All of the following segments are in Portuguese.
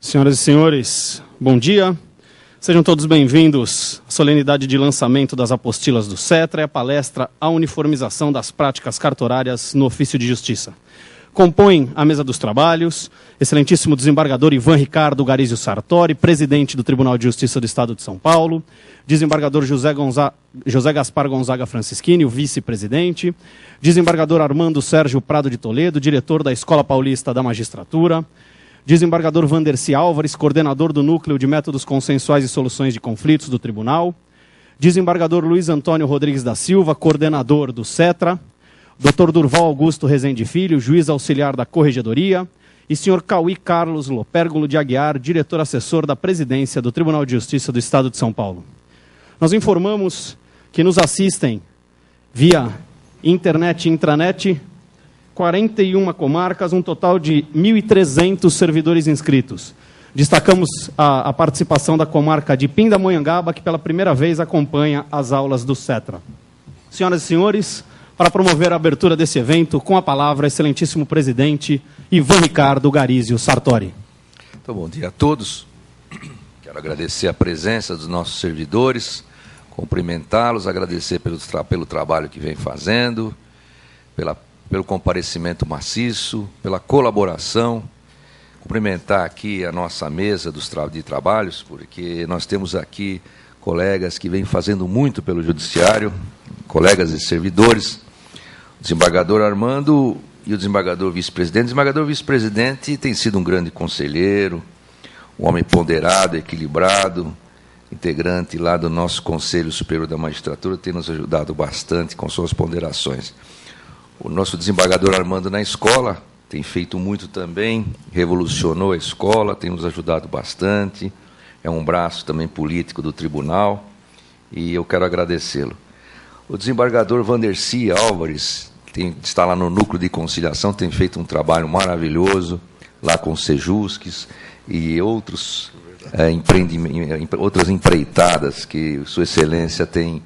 Senhoras e senhores, bom dia. Sejam todos bem-vindos à solenidade de lançamento das apostilas do Cetra e à palestra A Uniformização das Práticas Cartorárias no Ofício de Justiça. Compõem a mesa dos trabalhos, excelentíssimo desembargador Ivan Ricardo Garizio Sartori, presidente do Tribunal de Justiça do Estado de São Paulo, desembargador José Gaspar Gonzaga Francischini, o vice-presidente, desembargador Armando Sérgio Prado de Toledo, diretor da Escola Paulista da Magistratura, desembargador Vandercy Álvares, coordenador do Núcleo de Métodos Consensuais e Soluções de Conflitos do Tribunal, desembargador Luiz Antônio Rodrigues da Silva, coordenador do Cetra, Dr. Durval Augusto Rezende Filho, juiz auxiliar da Corregedoria, e senhor Cauí Carlos Lopérgulo de Aguiar, diretor-assessor da Presidência do Tribunal de Justiça do Estado de São Paulo. Nós informamos que nos assistem via internet e intranet 41 comarcas, um total de 1.300 servidores inscritos. Destacamos a participação da comarca de Pindamonhangaba, que pela primeira vez acompanha as aulas do Cetra. Senhoras e senhores, para promover a abertura desse evento, com a palavra, excelentíssimo presidente Ivan Ricardo Garizio Sartori. Então, bom dia a todos. Quero agradecer a presença dos nossos servidores, cumprimentá-los, agradecer pelo trabalho que vem fazendo, pelo comparecimento maciço, pela colaboração, cumprimentar aqui a nossa mesa de trabalhos, porque nós temos aqui colegas que vêm fazendo muito pelo Judiciário, colegas e servidores, o desembargador Armando e o desembargador vice-presidente. O desembargador vice-presidente tem sido um grande conselheiro, um homem ponderado, equilibrado, integrante lá do nosso Conselho Superior da Magistratura, tem nos ajudado bastante com suas ponderações. O nosso desembargador Armando na escola tem feito muito também, revolucionou a escola, tem nos ajudado bastante, é um braço também político do tribunal, e eu quero agradecê-lo. O desembargador Vandercy Álvares está lá no Núcleo de Conciliação, tem feito um trabalho maravilhoso, lá com o Sejusques e outras empreitadas que Sua Excelência tem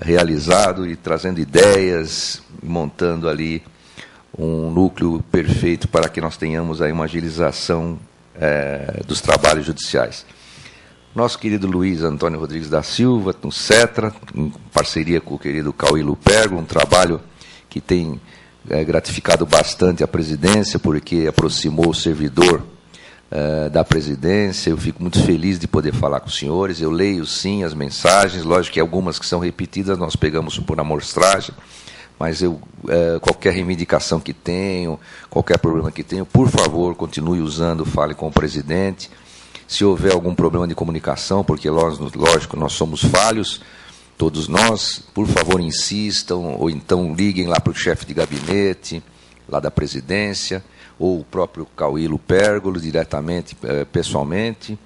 realizado e trazendo ideias, montando ali um núcleo perfeito para que nós tenhamos aí uma agilização dos trabalhos judiciais. Nosso querido Luiz Antônio Rodrigues da Silva, no Cetra, em parceria com o querido Cauí Lopérgulo, um trabalho que tem gratificado bastante a presidência, porque aproximou o servidor da presidência. Eu fico muito feliz de poder falar com os senhores. Eu leio, sim, as mensagens, lógico que algumas que são repetidas nós pegamos por amostragem, mas qualquer reivindicação que tenho, qualquer problema que tenho, por favor, continue usando, fale com o presidente. Se houver algum problema de comunicação, porque, lógico, nós somos falhos, todos nós, por favor, insistam, ou então liguem lá para o chefe de gabinete, lá da presidência, ou o próprio Cauí Lopérgulo, diretamente, pessoalmente.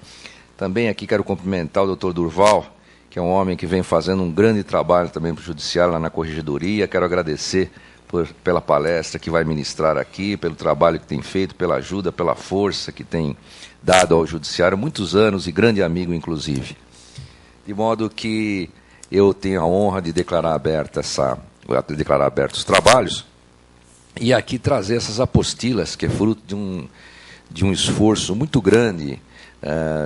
Também aqui quero cumprimentar o doutor Durval, que é um homem que vem fazendo um grande trabalho também para o Judiciário, lá na Corregedoria. Quero agradecer pela palestra que vai ministrar aqui, pelo trabalho que tem feito, pela ajuda, pela força que tem dado ao Judiciário, muitos anos, e grande amigo, inclusive. De modo que eu tenho a honra de declarar abertos os trabalhos, e aqui trazer essas apostilas, que é fruto de um esforço muito grande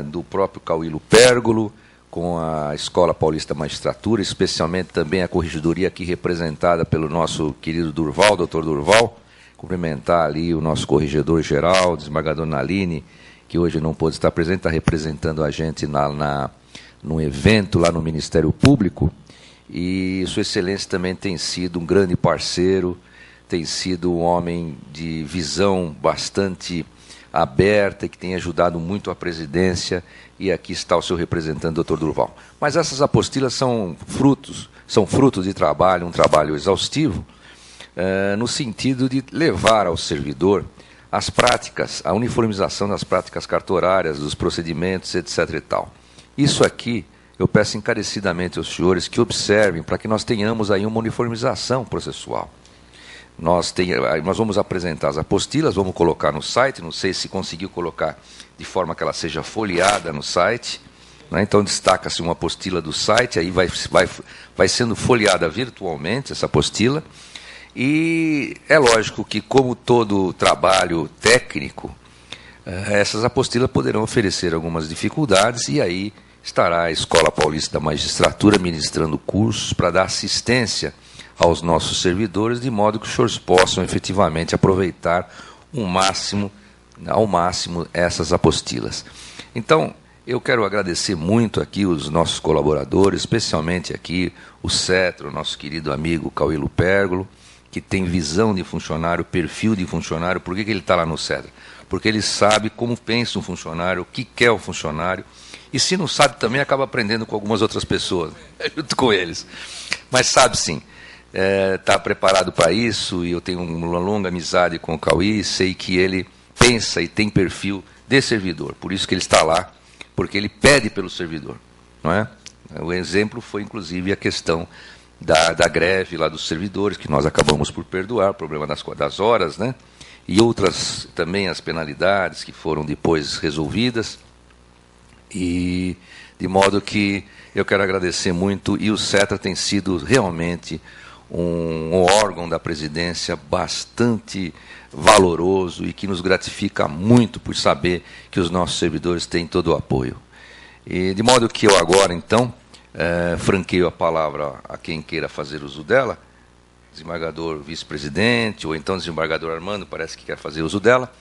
do próprio Cauí Lopérgulo, com a Escola Paulista da Magistratura, especialmente também a Corregedoria aqui representada pelo nosso querido Durval, doutor Durval, cumprimentar ali o nosso corregedor-geral, o desembargador Naline, que hoje não pôde estar presente, está representando a gente num evento lá no Ministério Público, e Sua Excelência também tem sido um grande parceiro, tem sido um homem de visão bastante aberta e que tem ajudado muito a presidência, e aqui está o seu representante, doutor Durval. Mas essas apostilas são fruto de trabalho, um trabalho exaustivo, no sentido de levar ao servidor as práticas, a uniformização das práticas cartorárias, dos procedimentos, etc. e tal. Isso aqui eu peço encarecidamente aos senhores que observem, para que nós tenhamos aí uma uniformização processual. Nós vamos apresentar as apostilas, vamos colocar no site, não sei se conseguiu colocar de forma que ela seja folheada no site, né? Então destaca-se uma apostila do site, aí vai sendo folheada virtualmente essa apostila, e é lógico que, como todo trabalho técnico, essas apostilas poderão oferecer algumas dificuldades e aí estará a Escola Paulista da Magistratura ministrando cursos para dar assistência aos nossos servidores, de modo que os senhores possam efetivamente aproveitar ao máximo essas apostilas. Então, eu quero agradecer muito aqui os nossos colaboradores, especialmente aqui o Cetra, o nosso querido amigo Cauê Lupergolo, que tem visão de funcionário, perfil de funcionário. Por que ele está lá no Cetra? Porque ele sabe como pensa um funcionário, o que quer o funcionário, e se não sabe também acaba aprendendo com algumas outras pessoas, junto com eles. Mas sabe sim, está preparado para isso, e eu tenho uma longa amizade com o Cauê, sei que ele pensa e tem perfil de servidor, por isso que ele está lá, porque ele pede pelo servidor, não é? O exemplo foi, inclusive, a questão da greve lá dos servidores, que nós acabamos por perdoar, o problema das horas, né? E outras também, as penalidades que foram depois resolvidas, e de modo que eu quero agradecer muito, e o Cetra tem sido realmente um órgão da presidência bastante valoroso e que nos gratifica muito por saber que os nossos servidores têm todo o apoio. E de modo que eu agora, então, franqueio a palavra a quem queira fazer uso dela, desembargador vice-presidente, ou então desembargador Armando, parece que quer fazer uso dela,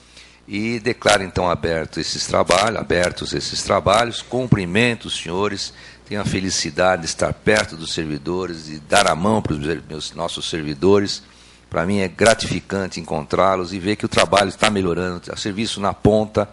e declaro então abertos esses trabalhos, cumprimento os senhores, tenho a felicidade de estar perto dos servidores, de dar a mão para os nossos servidores. Para mim é gratificante encontrá-los e ver que o trabalho está melhorando, o serviço na ponta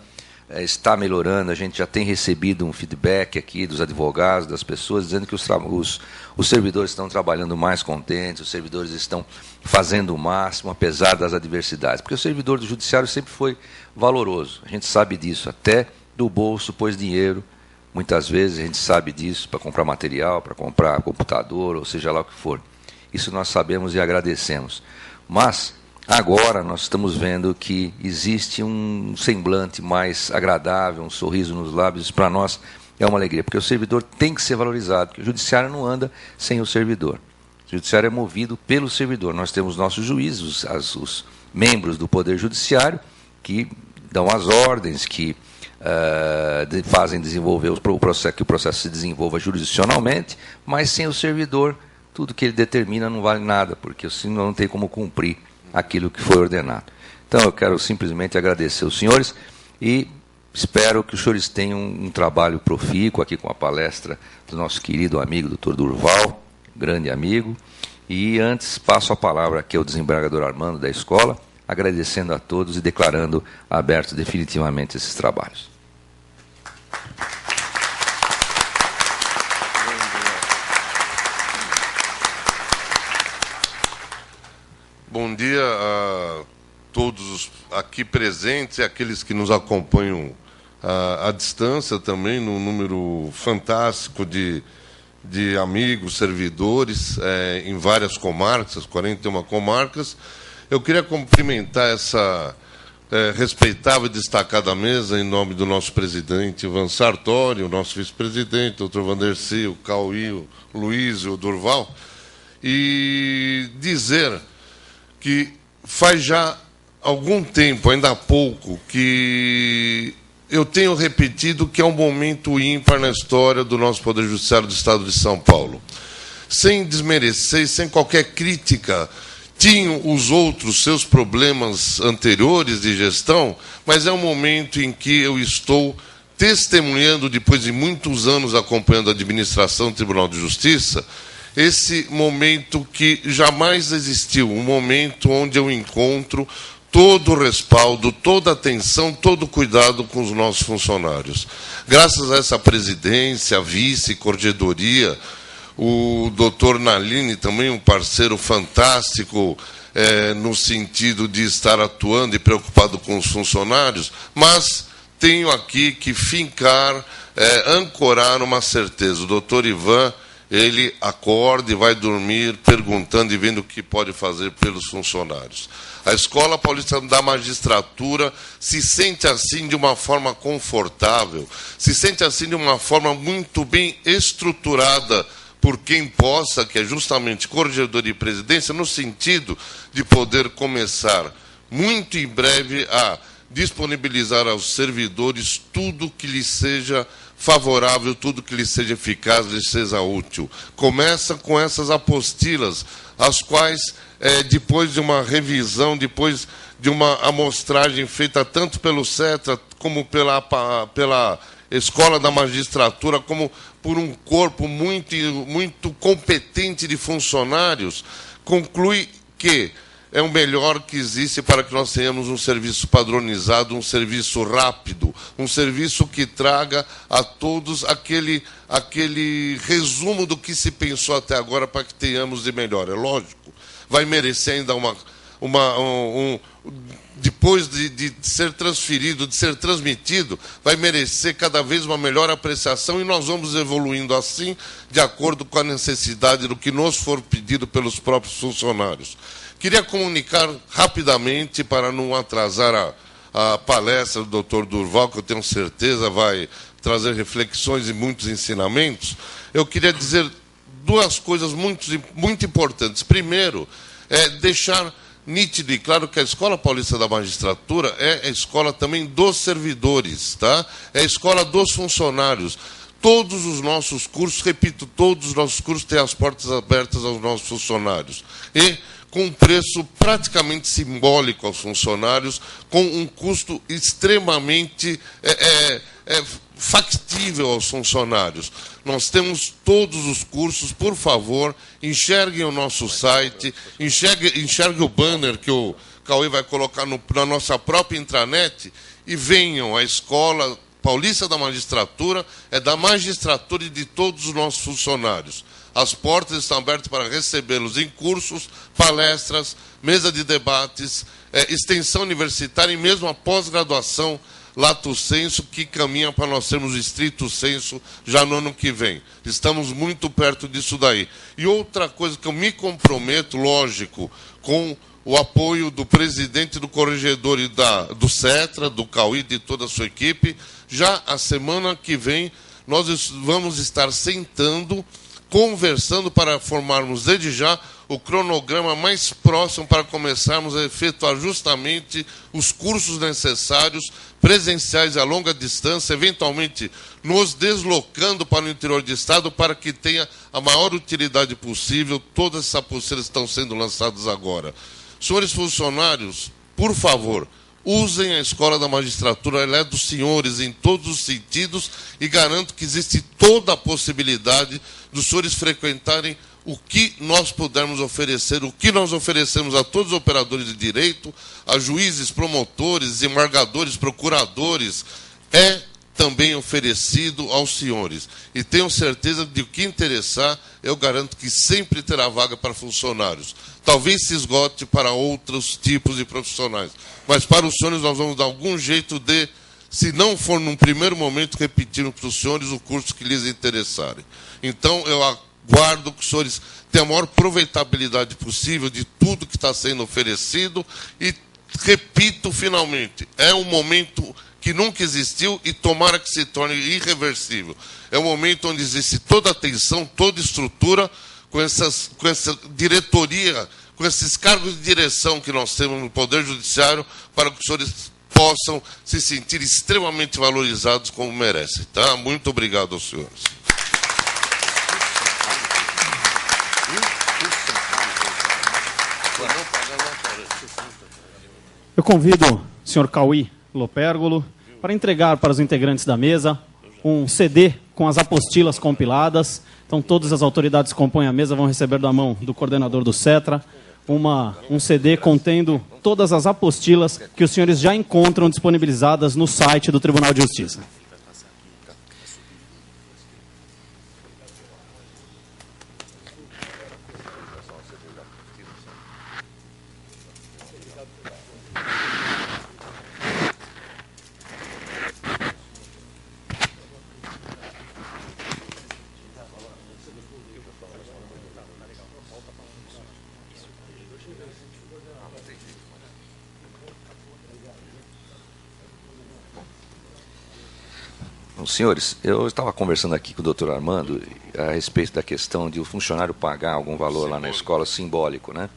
está melhorando. A gente já tem recebido um feedback aqui dos advogados, das pessoas, dizendo que os servidores estão trabalhando mais contentes, os servidores estão fazendo o máximo, apesar das adversidades. Porque o servidor do judiciário sempre foi valoroso, a gente sabe disso, até do bolso pôs dinheiro, muitas vezes a gente sabe disso, para comprar material, para comprar computador, ou seja lá o que for. Isso nós sabemos e agradecemos. Mas agora nós estamos vendo que existe um semblante mais agradável, um sorriso nos lábios. Para nós é uma alegria, porque o servidor tem que ser valorizado, porque o judiciário não anda sem o servidor. O judiciário é movido pelo servidor. Nós temos nossos juízes, os membros do Poder Judiciário, que dão as ordens, que fazem desenvolver que o processo se desenvolva jurisdicionalmente, mas sem o servidor, tudo que ele determina não vale nada, porque assim não tem como cumprir aquilo que foi ordenado. Então, eu quero simplesmente agradecer aos senhores e espero que os senhores tenham um trabalho profícuo aqui com a palestra do nosso querido amigo, doutor Durval, grande amigo. E antes, passo a palavra aqui ao desembargador Armando da escola, agradecendo a todos e declarando abertos definitivamente esses trabalhos. Bom dia a todos aqui presentes e aqueles que nos acompanham à distância também, num número fantástico de amigos, servidores, em várias comarcas, 41 comarcas. Eu queria cumprimentar essa respeitável e destacada mesa em nome do nosso presidente Ivan Sartori, o nosso vice-presidente, o Dr. Vandercy, o Cauí, o Luiz e o Durval, e dizer que faz já algum tempo, ainda há pouco, que eu tenho repetido que é um momento ímpar na história do nosso Poder Judiciário do Estado de São Paulo. Sem desmerecer, sem qualquer crítica, tinham os outros seus problemas anteriores de gestão, mas é um momento em que eu estou testemunhando, depois de muitos anos acompanhando a administração do Tribunal de Justiça, esse momento que jamais existiu, um momento onde eu encontro todo o respaldo, toda a atenção, todo o cuidado com os nossos funcionários. Graças a essa presidência, a vice, corregedoria, o doutor Nalini, também um parceiro fantástico, no sentido de estar atuando e preocupado com os funcionários, mas tenho aqui que ancorar uma certeza. O doutor Ivan, ele acorda e vai dormir perguntando e vendo o que pode fazer pelos funcionários. A Escola Paulista da Magistratura se sente assim de uma forma confortável, se sente assim de uma forma muito bem estruturada por quem possa, que é justamente corregedoria e presidência, no sentido de poder começar muito em breve a disponibilizar aos servidores tudo que lhes seja favorável, tudo que lhes seja eficaz, lhes seja útil. Começa com essas apostilas, as quais, depois de uma revisão, depois de uma amostragem feita tanto pelo CETRA, como pela Escola da Magistratura, como por um corpo muito competente de funcionários, conclui que é o melhor que existe para que nós tenhamos um serviço padronizado, um serviço rápido, um serviço que traga a todos aquele resumo do que se pensou até agora para que tenhamos de melhor. É lógico, vai merecer ainda depois de ser transferido, de ser transmitido, vai merecer cada vez uma melhor apreciação, e nós vamos evoluindo assim, de acordo com a necessidade do que nos for pedido pelos próprios funcionários. Queria comunicar rapidamente, para não atrasar a palestra do Dr. Durval, que eu tenho certeza vai trazer reflexões e muitos ensinamentos. Eu queria dizer duas coisas muito importantes. Primeiro, deixar nítido e claro que a Escola Paulista da Magistratura é a escola também dos servidores, tá? É a escola dos funcionários. Todos os nossos cursos, repito, todos os nossos cursos têm as portas abertas aos nossos funcionários. E com um preço praticamente simbólico aos funcionários, com um custo extremamente factível aos funcionários. Nós temos todos os cursos, por favor, enxerguem o nosso site, enxergue o banner que o Cauê vai colocar na nossa própria intranet e venham à Escola Paulista da Magistratura, é da magistratura e de todos os nossos funcionários. As portas estão abertas para recebê-los em cursos, palestras, mesa de debates, extensão universitária e mesmo a pós-graduação lato sensu, que caminha para nós termos estrito sensu já no ano que vem. Estamos muito perto disso daí. E outra coisa que eu me comprometo, lógico, com o apoio do presidente do corregedor e do CETRA, do Cauí, de toda a sua equipe, já a semana que vem nós vamos estar sentando, conversando para formarmos desde já o cronograma mais próximo para começarmos a efetuar justamente os cursos necessários, presenciais a longa distância, eventualmente nos deslocando para o interior do Estado para que tenha a maior utilidade possível. Todas essas apostilas estão sendo lançadas agora. Senhores funcionários, por favor, usem a Escola da Magistratura, ela é dos senhores em todos os sentidos e garanto que existe toda a possibilidade dos senhores frequentarem o que nós pudermos oferecer, o que nós oferecemos a todos os operadores de direito, a juízes, promotores, desembargadores, procuradores, é também oferecido aos senhores. E tenho certeza de que interessar, eu garanto que sempre terá vaga para funcionários. Talvez se esgote para outros tipos de profissionais. Mas para os senhores nós vamos dar algum jeito de, se não for num primeiro momento, repetir para os senhores o curso que lhes interessarem. Então, eu aguardo que os senhores tenham a maior aproveitabilidade possível de tudo que está sendo oferecido e, repito, finalmente, é um momento que nunca existiu e tomara que se torne irreversível. É um momento onde existe toda a atenção, toda a estrutura, com essa diretoria, com esses cargos de direção que nós temos no Poder Judiciário, para que os senhores possam se sentir extremamente valorizados como merecem. Tá? Muito obrigado aos senhores. Eu convido o senhor Cauí Lopérgolo para entregar para os integrantes da mesa um CD com as apostilas compiladas. Então, todas as autoridades que compõem a mesa vão receber da mão do coordenador do CETRA um CD contendo todas as apostilas que os senhores já encontram disponibilizadas no site do Tribunal de Justiça. Senhores, eu estava conversando aqui com o doutor Armando a respeito da questão de o funcionário pagar algum valor lá na escola simbólico, né?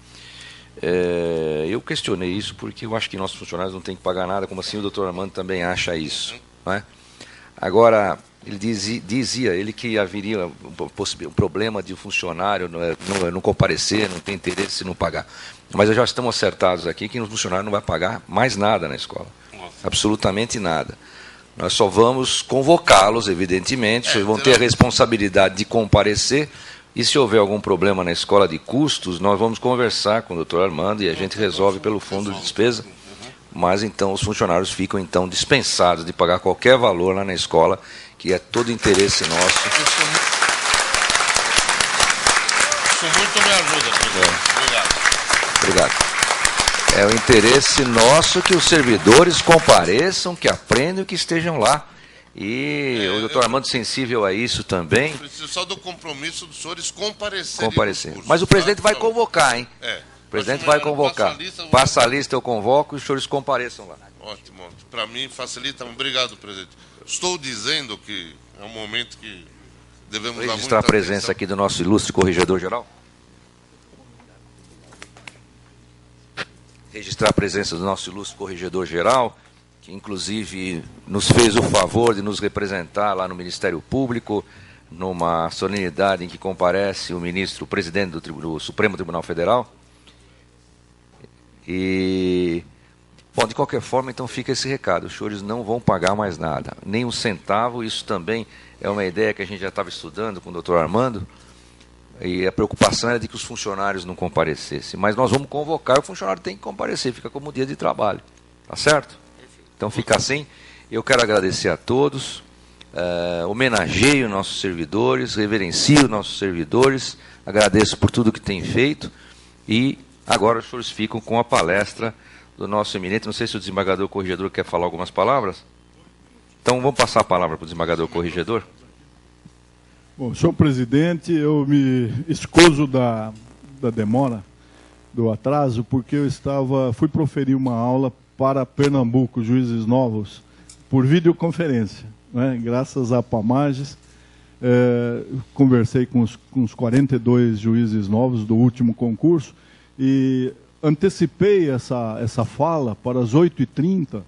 Eu questionei isso porque eu acho que nossos funcionários não têm que pagar nada, como assim o doutor Armando também acha isso. Não é? Agora, ele dizia ele que haveria um problema de funcionário não comparecer, não ter interesse em não pagar. Mas já estamos acertados aqui que o funcionário não vai pagar mais nada na escola. Absolutamente nada. Nós só vamos convocá-los, evidentemente, vocês vão ter a responsabilidade de comparecer, e se houver algum problema na escola de custos, nós vamos conversar com o doutor Armando e a gente resolve pelo fundo de despesa, mas então os funcionários ficam então dispensados de pagar qualquer valor lá na escola, que é todo interesse nosso. Isso muito me ajuda, presidente. Obrigado. Obrigado. É o interesse nosso que os servidores compareçam, que aprendam e que estejam lá. E o doutor Armando sensível a isso também. Preciso só do compromisso dos senhores comparecerem. Mas o presidente vai convocar, hein? O presidente vai convocar. Passa a lista, eu convoco e os senhores compareçam lá. Ótimo. Para mim facilita. Obrigado, presidente. Estou dizendo que é um momento que devemos registrar a presença aqui do nosso ilustre corregedor-geral. Registrar a presença do nosso ilustre corregedor-geral, que inclusive nos fez o favor de nos representar lá no Ministério Público, numa solenidade em que comparece o presidente do Supremo Tribunal Federal. E, bom, de qualquer forma, então fica esse recado, os senhores não vão pagar mais nada, nem um centavo. Isso também é uma ideia que a gente já estava estudando com o doutor Armando, e a preocupação era de que os funcionários não comparecessem, mas nós vamos convocar, o funcionário tem que comparecer, fica como dia de trabalho, tá certo? Então fica assim. Eu quero agradecer a todos, homenageio nossos servidores, reverencio nossos servidores, agradeço por tudo que tem feito, e agora os senhores ficam com a palestra do nosso eminente. Não sei se o desembargador corregedor quer falar algumas palavras. Então vamos passar a palavra para o desembargador corregedor. Bom, senhor presidente, eu me escuso da demora, do atraso, porque eu fui proferir uma aula para Pernambuco, Juízes Novos, por videoconferência, né? Graças a Pamages, conversei com os 42 juízes novos do último concurso e antecipei essa fala para as 8h30,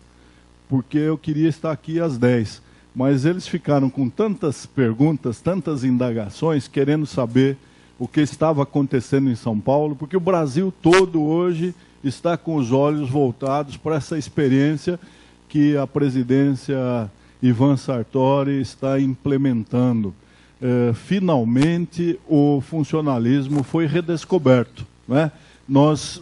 porque eu queria estar aqui às 10h. Mas eles ficaram com tantas perguntas, tantas indagações, querendo saber o que estava acontecendo em São Paulo, porque o Brasil todo hoje está com os olhos voltados para essa experiência que a presidência Ivan Sartori está implementando. Finalmente, o funcionalismo foi redescoberto, né? Nós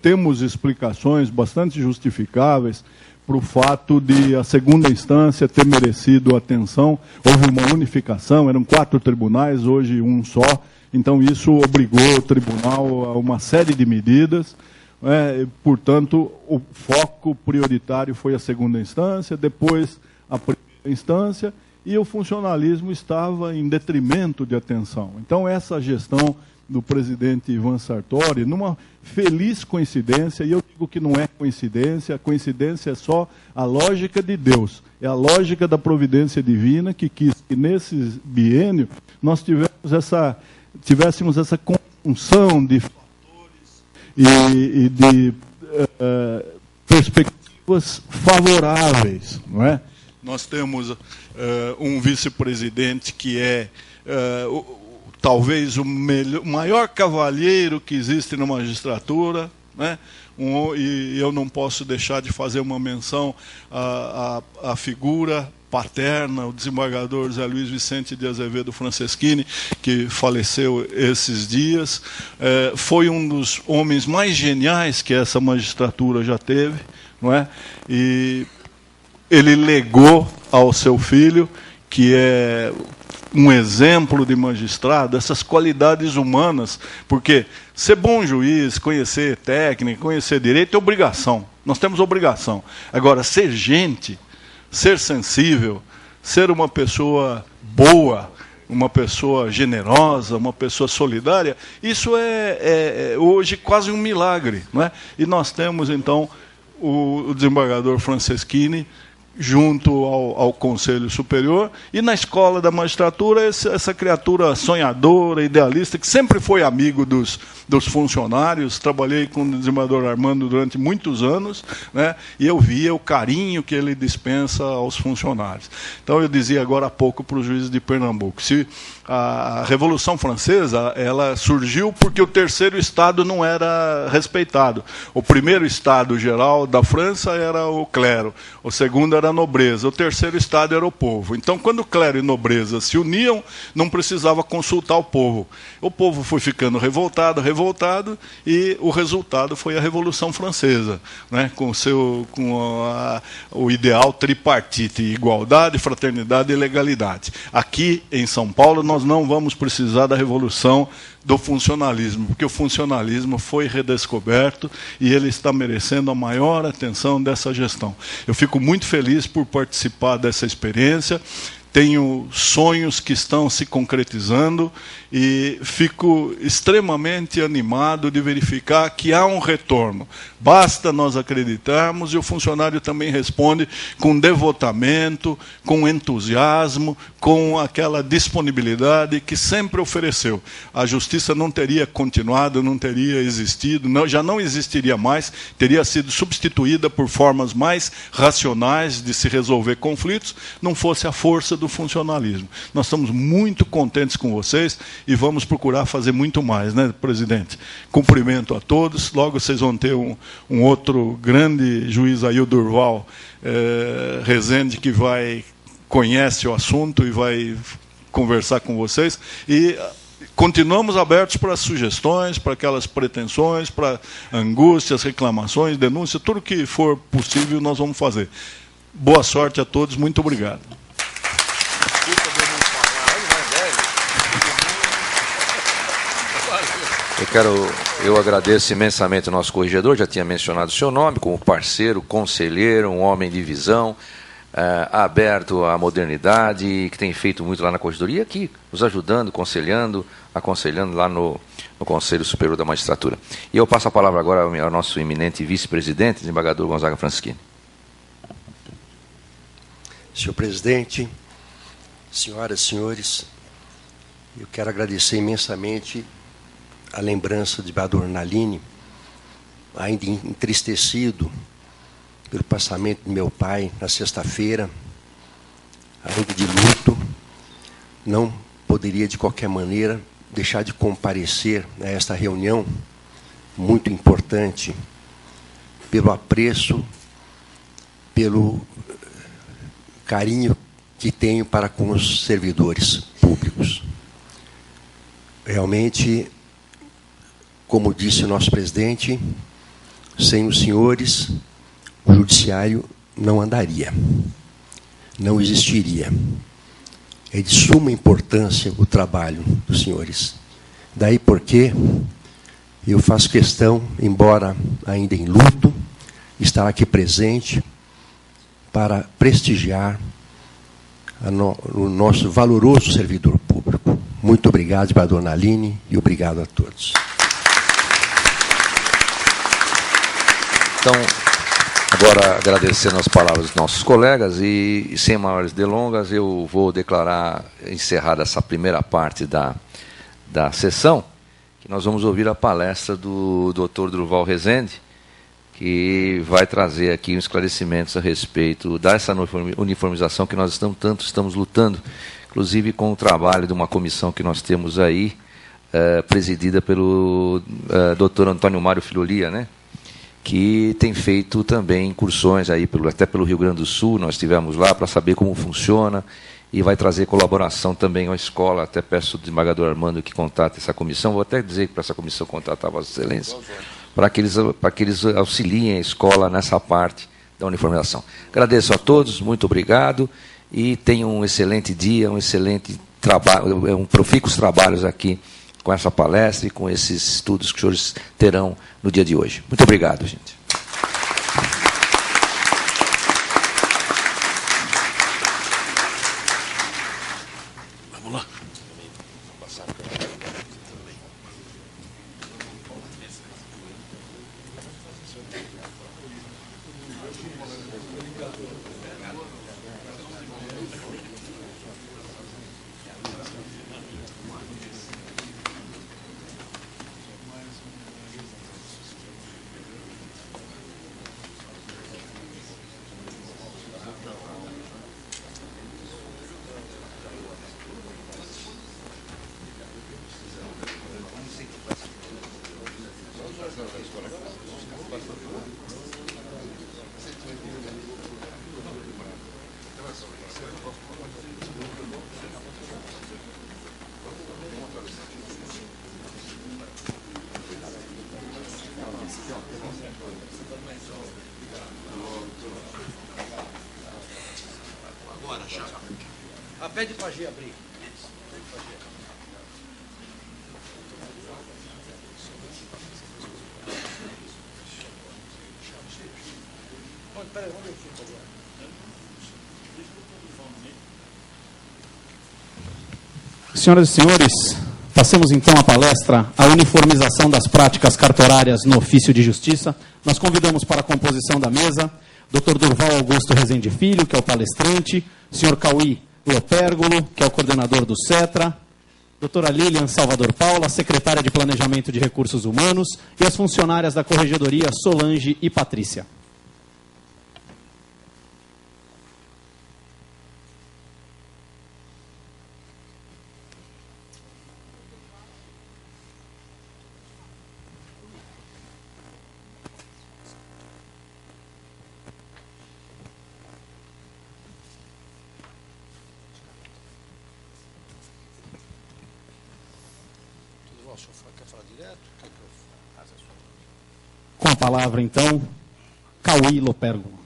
temos explicações bastante justificáveis para o fato de a segunda instância ter merecido atenção. Houve uma unificação, eram 4 tribunais, hoje um só. Então isso obrigou o tribunal a uma série de medidas. Portanto, o foco prioritário foi a segunda instância, depois a primeira instância, e o funcionalismo estava em detrimento de atenção. Então essa gestão do presidente Ivan Sartori, numa feliz coincidência, e eu digo que não é coincidência, a coincidência é só a lógica de Deus, é a lógica da providência divina que quis que nesse biênio nós tivéssemos essa conjunção de fatores e de perspectivas favoráveis, não é? Nós temos um vice-presidente que é talvez o maior cavalheiro que existe na magistratura, né? E eu não posso deixar de fazer uma menção à figura paterna, o desembargador Zé Luiz Vicente de Azevedo Franceschini, que faleceu esses dias. Foi um dos homens mais geniais que essa magistratura já teve, não é? E ele legou ao seu filho, que é um exemplo de magistrado, essas qualidades humanas, porque ser bom juiz, conhecer técnica, conhecer direito é obrigação, nós temos obrigação. Agora, ser gente, ser sensível, ser uma pessoa boa, uma pessoa generosa, uma pessoa solidária, isso é hoje quase um milagre, não é? E nós temos, então, o desembargador Franceschini junto ao Conselho Superior, e na Escola da Magistratura, essa criatura sonhadora, idealista, que sempre foi amigo dos funcionários. Trabalhei com o desembargador Armando durante muitos anos, né, e eu via o carinho que ele dispensa aos funcionários. Então, eu dizia agora há pouco para os juízes de Pernambuco, se a Revolução Francesa ela surgiu porque o terceiro Estado não era respeitado. O primeiro Estado geral da França era o clero, o segundo era a nobreza, o terceiro Estado era o povo. Então, quando o clero e nobreza se uniam, não precisava consultar o povo. O povo foi ficando revoltado, e o resultado foi a Revolução Francesa, né, com o ideal tripartite: igualdade, fraternidade e legalidade. Aqui em São Paulo, nós não vamos precisar da revolução do funcionalismo, porque o funcionalismo foi redescoberto e ele está merecendo a maior atenção dessa gestão. Eu fico muito feliz por participar dessa experiência. Tenho sonhos que estão se concretizando e fico extremamente animado de verificar que há um retorno. Basta nós acreditarmos, e o funcionário também responde com devotamento, com entusiasmo, com aquela disponibilidade que sempre ofereceu. A justiça não teria continuado, não teria existido, já não existiria mais, teria sido substituída por formas mais racionais de se resolver conflitos, não fosse a força do funcionalismo. Nós estamos muito contentes com vocês e vamos procurar fazer muito mais, né, presidente? Cumprimento a todos. Logo vocês vão ter um outro grande juiz aí, o Durval Rezende, que conhece o assunto e vai conversar com vocês. E continuamos abertos para sugestões, para aquelas pretensões, para angústias, reclamações, denúncias, tudo que for possível nós vamos fazer. Boa sorte a todos, muito obrigado. Eu agradeço imensamente ao nosso corregedor, já tinha mencionado o seu nome, como parceiro, conselheiro, um homem de visão, aberto à modernidade, que tem feito muito lá na corregedoria, aqui, nos ajudando, aconselhando lá no Conselho Superior da Magistratura. E eu passo a palavra agora ao nosso eminente vice-presidente, desembargador Gonzaga Francisquini. Senhor presidente, senhoras e senhores, eu quero agradecer imensamente a lembrança de desembargador Nalini, ainda entristecido pelo passamento de meu pai na sexta-feira, ainda de luto, não poderia de qualquer maneira deixar de comparecer a esta reunião muito importante, pelo apreço, pelo carinho que tenho para com os servidores públicos. Realmente, como disse o nosso presidente, sem os senhores, o judiciário não andaria, não existiria. É de suma importância o trabalho dos senhores. Daí porque eu faço questão, embora ainda em luto, estar aqui presente para prestigiar o nosso valoroso servidor público. Muito obrigado, desembargador Nalini, e obrigado a todos. Então, agora agradecendo as palavras dos nossos colegas e sem maiores delongas, eu vou declarar encerrada essa primeira parte da sessão, que nós vamos ouvir a palestra do Dr. Durval Rezende, que vai trazer aqui uns esclarecimentos a respeito dessa uniformização que nós tanto estamos lutando, inclusive com o trabalho de uma comissão que nós temos aí, presidida pelo Dr. Antônio Mário Filolia, né? Que tem feito também incursões aí até pelo Rio Grande do Sul. Nós estivemos lá para saber como funciona e vai trazer colaboração também à escola. Até peço ao desembargador Armando que contate essa comissão. Vou até dizer para essa comissão contatar a Vossa Excelência, para que eles auxiliem a escola nessa parte da uniformização. Agradeço a todos, muito obrigado, e tenham um excelente dia, um excelente trabalho, profícuos trabalhos aqui com essa palestra e com esses estudos que os senhores terão no dia de hoje. Muito obrigado, gente. Vamos lá. Pede para a G abrir. Senhoras e senhores, passemos então à palestra A Uniformização das Práticas Cartorárias no Ofício de Justiça. Nós convidamos para a composição da mesa Dr. Durval Augusto Rezende Filho, que é o palestrante, Sr. Cauí Lopérgolo, que é o coordenador do CETRA, doutora Lilian Salvador Paula, secretária de Planejamento de Recursos Humanos, e as funcionárias da Corregedoria Solange e Patrícia. Com a palavra, então, Cauí Lopérgolo.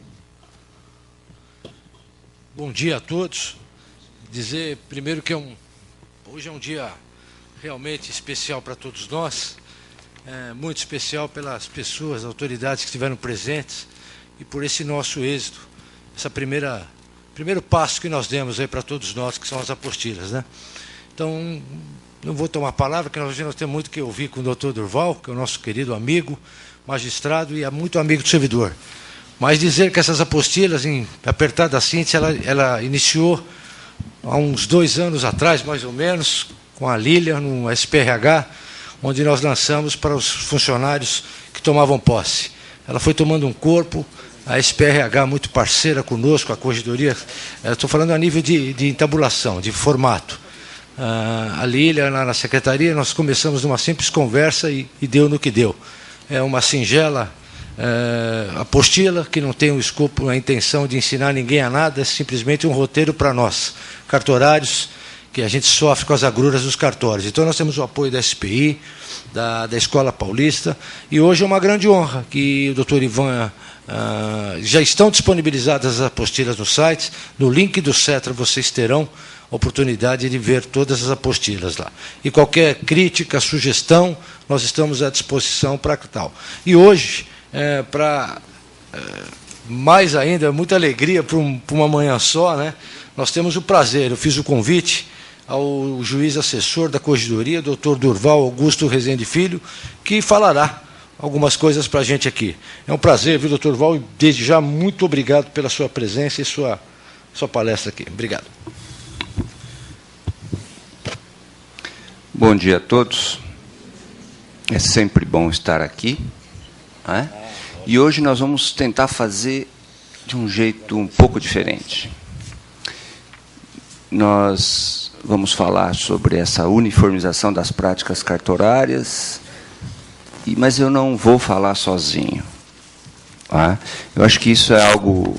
Bom dia a todos. Dizer primeiro que hoje é um dia realmente especial para todos nós, muito especial pelas pessoas, autoridades que estiveram presentes e por esse nosso êxito, essa primeiro passo que nós demos aí para todos nós, que são as apostilas, né? Então, não vou tomar a palavra, porque nós temos muito que ouvir com o Dr. Durval, que é o nosso querido amigo, magistrado e é muito amigo do servidor. Mas dizer que essas apostilas, em apertada síntese, ela iniciou há uns 2 anos atrás, mais ou menos, com a Lília, no SPRH, onde nós lançamos para os funcionários que tomavam posse. Ela foi tomando um corpo, a SPRH muito parceira conosco, a Corregedoria, estou falando a nível de entabulação, de formato. A Lília, na secretaria, nós começamos numa simples conversa e deu no que deu. É uma singela apostila que não tem o escopo, a intenção de ensinar ninguém a nada, é simplesmente um roteiro para nós, cartorários, que a gente sofre com as agruras dos cartórios. Então nós temos o apoio da SPI, da Escola Paulista, e hoje é uma grande honra que o doutor Ivan, já estão disponibilizadas as apostilas no site, no link do CETRA vocês terão oportunidade de ver todas as apostilas lá. E qualquer crítica, sugestão, nós estamos à disposição para tal. E hoje, mais ainda, muita alegria para uma manhã só, né? Nós temos o prazer, eu fiz o convite ao juiz assessor da Corregedoria, doutor Durval Augusto Rezende Filho, que falará algumas coisas para a gente aqui. É um prazer, viu, doutor Durval, e desde já muito obrigado pela sua presença e sua palestra aqui. Obrigado. Bom dia a todos. É sempre bom estar aqui, né? E hoje nós vamos tentar fazer de um jeito um pouco diferente. Nós vamos falar sobre essa uniformização das práticas cartorárias, mas eu não vou falar sozinho, tá? Eu acho que isso é algo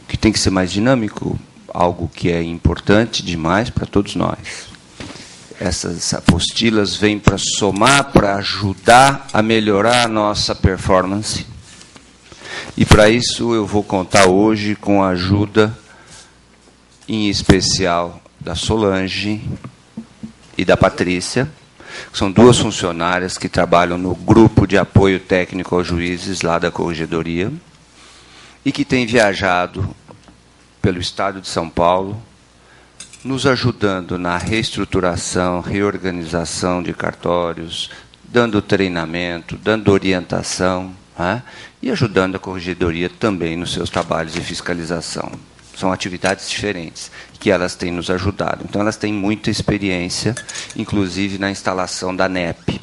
que tem que ser mais dinâmico, algo que é importante demais para todos nós. Essas apostilas vêm para somar, para ajudar a melhorar a nossa performance. E para isso eu vou contar hoje com a ajuda, em especial, da Solange e da Patrícia, que são 2 funcionárias que trabalham no grupo de apoio técnico aos juízes lá da Corregedoria e que têm viajado pelo estado de São Paulo, nos ajudando na reestruturação, reorganização de cartórios, dando treinamento, dando orientação, né? E ajudando a Corregedoria também nos seus trabalhos de fiscalização. São atividades diferentes que elas têm nos ajudado. Então, elas têm muita experiência, inclusive na instalação da NEP.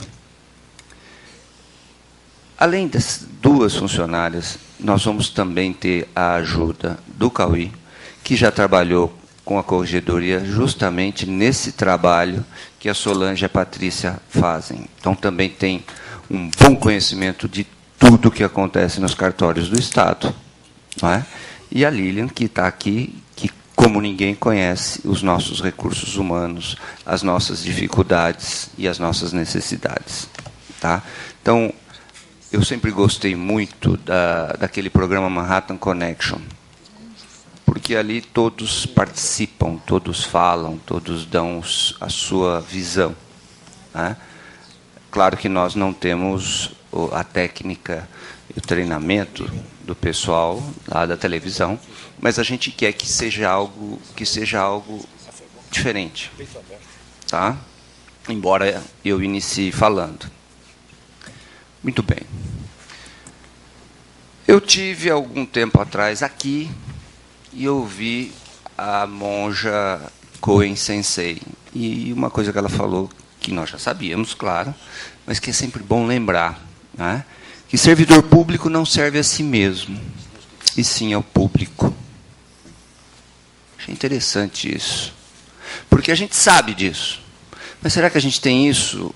Além das 2 funcionárias, nós vamos também ter a ajuda do Cauí, que já trabalhou com a Corregedoria justamente nesse trabalho que a Solange e a Patrícia fazem. Então, também tem um bom conhecimento de tudo o que acontece nos cartórios do Estado. Não é? E a Lilian, que está aqui, que, como ninguém, conhece os nossos recursos humanos, as nossas dificuldades e as nossas necessidades. Tá? Então, eu sempre gostei muito daquele programa Manhattan Connection, porque ali todos participam, todos falam, todos dão a sua visão. Né? Claro que nós não temos a técnica e o treinamento do pessoal lá da televisão, mas a gente quer que seja algo diferente. Tá? Embora eu inicie falando. Muito bem. Eu tive, algum tempo atrás, aqui, e ouvi a monja Koen Sensei. E uma coisa que ela falou, que nós já sabíamos, claro, mas que é sempre bom lembrar, né? Que servidor público não serve a si mesmo, e sim ao público. Achei interessante isso. Porque a gente sabe disso. Mas será que a gente tem isso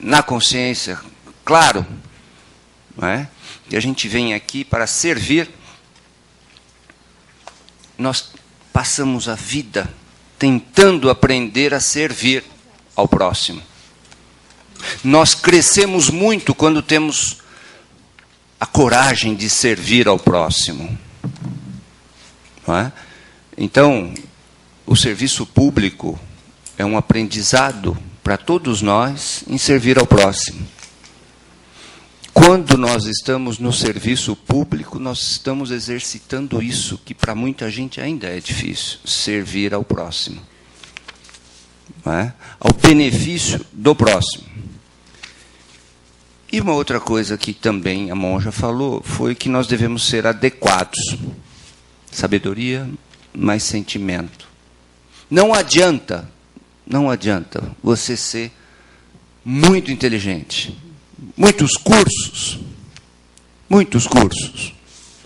na consciência? Claro. Não é? E a gente vem aqui para servir. Nós passamos a vida tentando aprender a servir ao próximo. Nós crescemos muito quando temos a coragem de servir ao próximo. Não é? Então, o serviço público é um aprendizado para todos nós em servir ao próximo. Quando nós estamos no serviço público, nós estamos exercitando isso, que para muita gente ainda é difícil, servir ao próximo. Não é? Ao benefício do próximo. E uma outra coisa que também a monja falou foi que nós devemos ser adequados. Sabedoria mais sentimento. Não adianta você ser muito inteligente. Muitos cursos,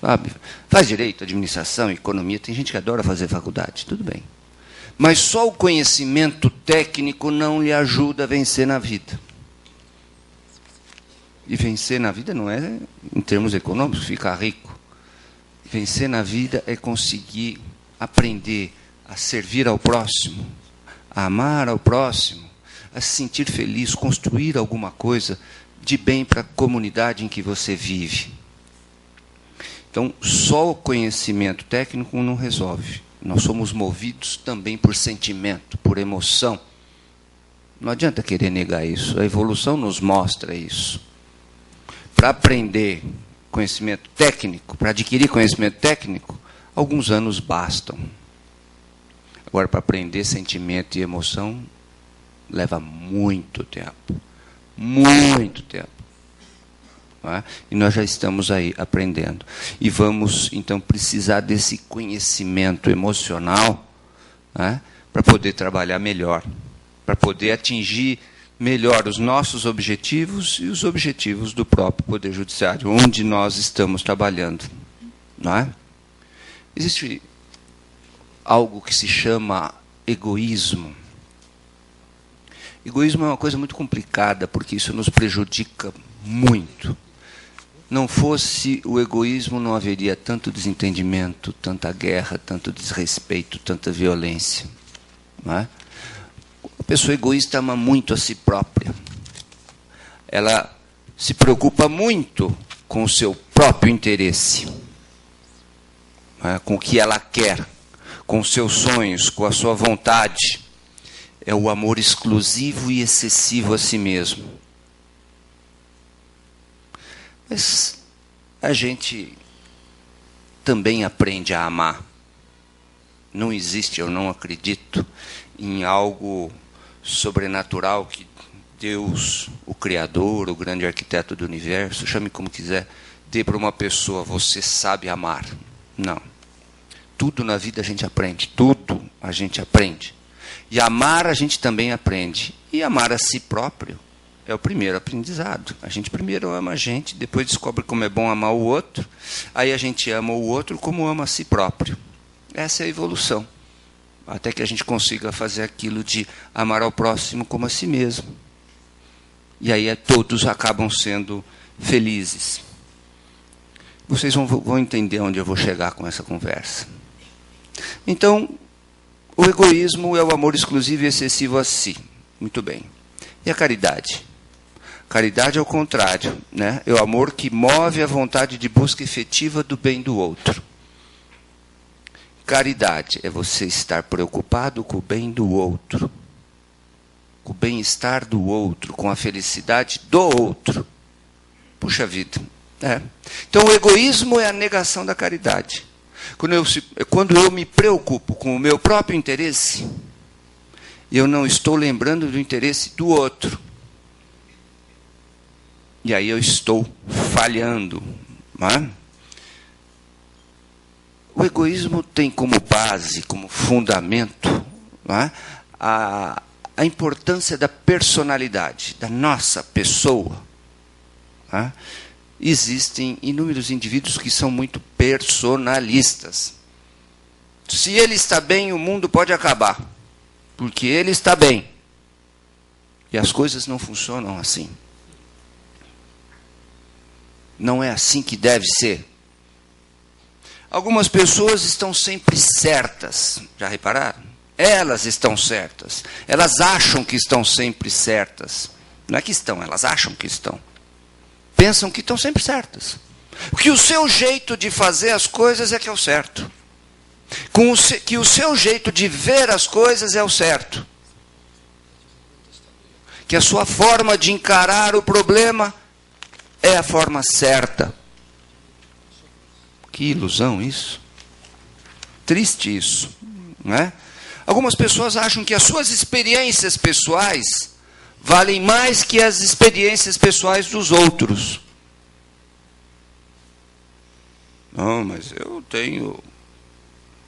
sabe? Faz direito, administração, economia, tem gente que adora fazer faculdade, tudo bem. Mas só o conhecimento técnico não lhe ajuda a vencer na vida. E vencer na vida não é, em termos econômicos, ficar rico. Vencer na vida é conseguir aprender a servir ao próximo, a amar ao próximo, a se sentir feliz, construir alguma coisa de bem para a comunidade em que você vive. Então, só o conhecimento técnico não resolve. Nós somos movidos também por sentimento, por emoção. Não adianta querer negar isso. A evolução nos mostra isso. Para aprender conhecimento técnico, para adquirir conhecimento técnico, alguns anos bastam. Agora, para aprender sentimento e emoção, leva muito tempo. Muito tempo. Não é? E nós já estamos aí aprendendo. E vamos, então, precisar desse conhecimento emocional, né, para poder trabalhar melhor, para poder atingir melhor os nossos objetivos e os objetivos do próprio Poder Judiciário, onde nós estamos trabalhando. Não é? Existe algo que se chama egoísmo. Egoísmo é uma coisa muito complicada, porque isso nos prejudica muito. Não fosse o egoísmo, não haveria tanto desentendimento, tanta guerra, tanto desrespeito, tanta violência. Não é? A pessoa egoísta ama muito a si própria. Ela se preocupa muito com o seu próprio interesse, não é? Com o que ela quer, com os seus sonhos, com a sua vontade. É o amor exclusivo e excessivo a si mesmo. Mas a gente também aprende a amar. Não existe, eu não acredito, em algo sobrenatural que Deus, o Criador, o grande arquiteto do universo, chame como quiser, dê para uma pessoa, você sabe amar. Não. Tudo na vida a gente aprende, tudo a gente aprende. E amar a gente também aprende. E amar a si próprio é o primeiro aprendizado. A gente primeiro ama a gente, depois descobre como é bom amar o outro, aí a gente ama o outro como ama a si próprio. Essa é a evolução. Até que a gente consiga fazer aquilo de amar ao próximo como a si mesmo. E aí todos acabam sendo felizes. Vocês vão entender onde eu vou chegar com essa conversa. Então, o egoísmo é o amor exclusivo e excessivo a si. Muito bem. E a caridade? Caridade é o contrário, né? É o amor que move a vontade de busca efetiva do bem do outro. Caridade é você estar preocupado com o bem do outro, com o bem-estar do outro, com a felicidade do outro. Puxa vida. Então, o egoísmo é a negação da caridade. Quando eu me preocupo com o meu próprio interesse, eu não estou lembrando do interesse do outro. E aí eu estou falhando. Não é? O egoísmo tem como base, como fundamento, não é? a importância da personalidade, da nossa pessoa. Não é? Existem inúmeros indivíduos que são muito personalistas. Se ele está bem, o mundo pode acabar, porque ele está bem. E as coisas não funcionam assim. Não é assim que deve ser. Algumas pessoas estão sempre certas. Já repararam? Elas estão certas. Elas acham que estão sempre certas. Não é que estão, elas acham que estão. Pensam que estão sempre certas. Que o seu jeito de fazer as coisas é que é o certo. Que o seu jeito de ver as coisas é o certo. Que a sua forma de encarar o problema é a forma certa. Que ilusão isso. Triste isso. Não é? Algumas pessoas acham que as suas experiências pessoais valem mais que as experiências pessoais dos outros. Não, mas eu tenho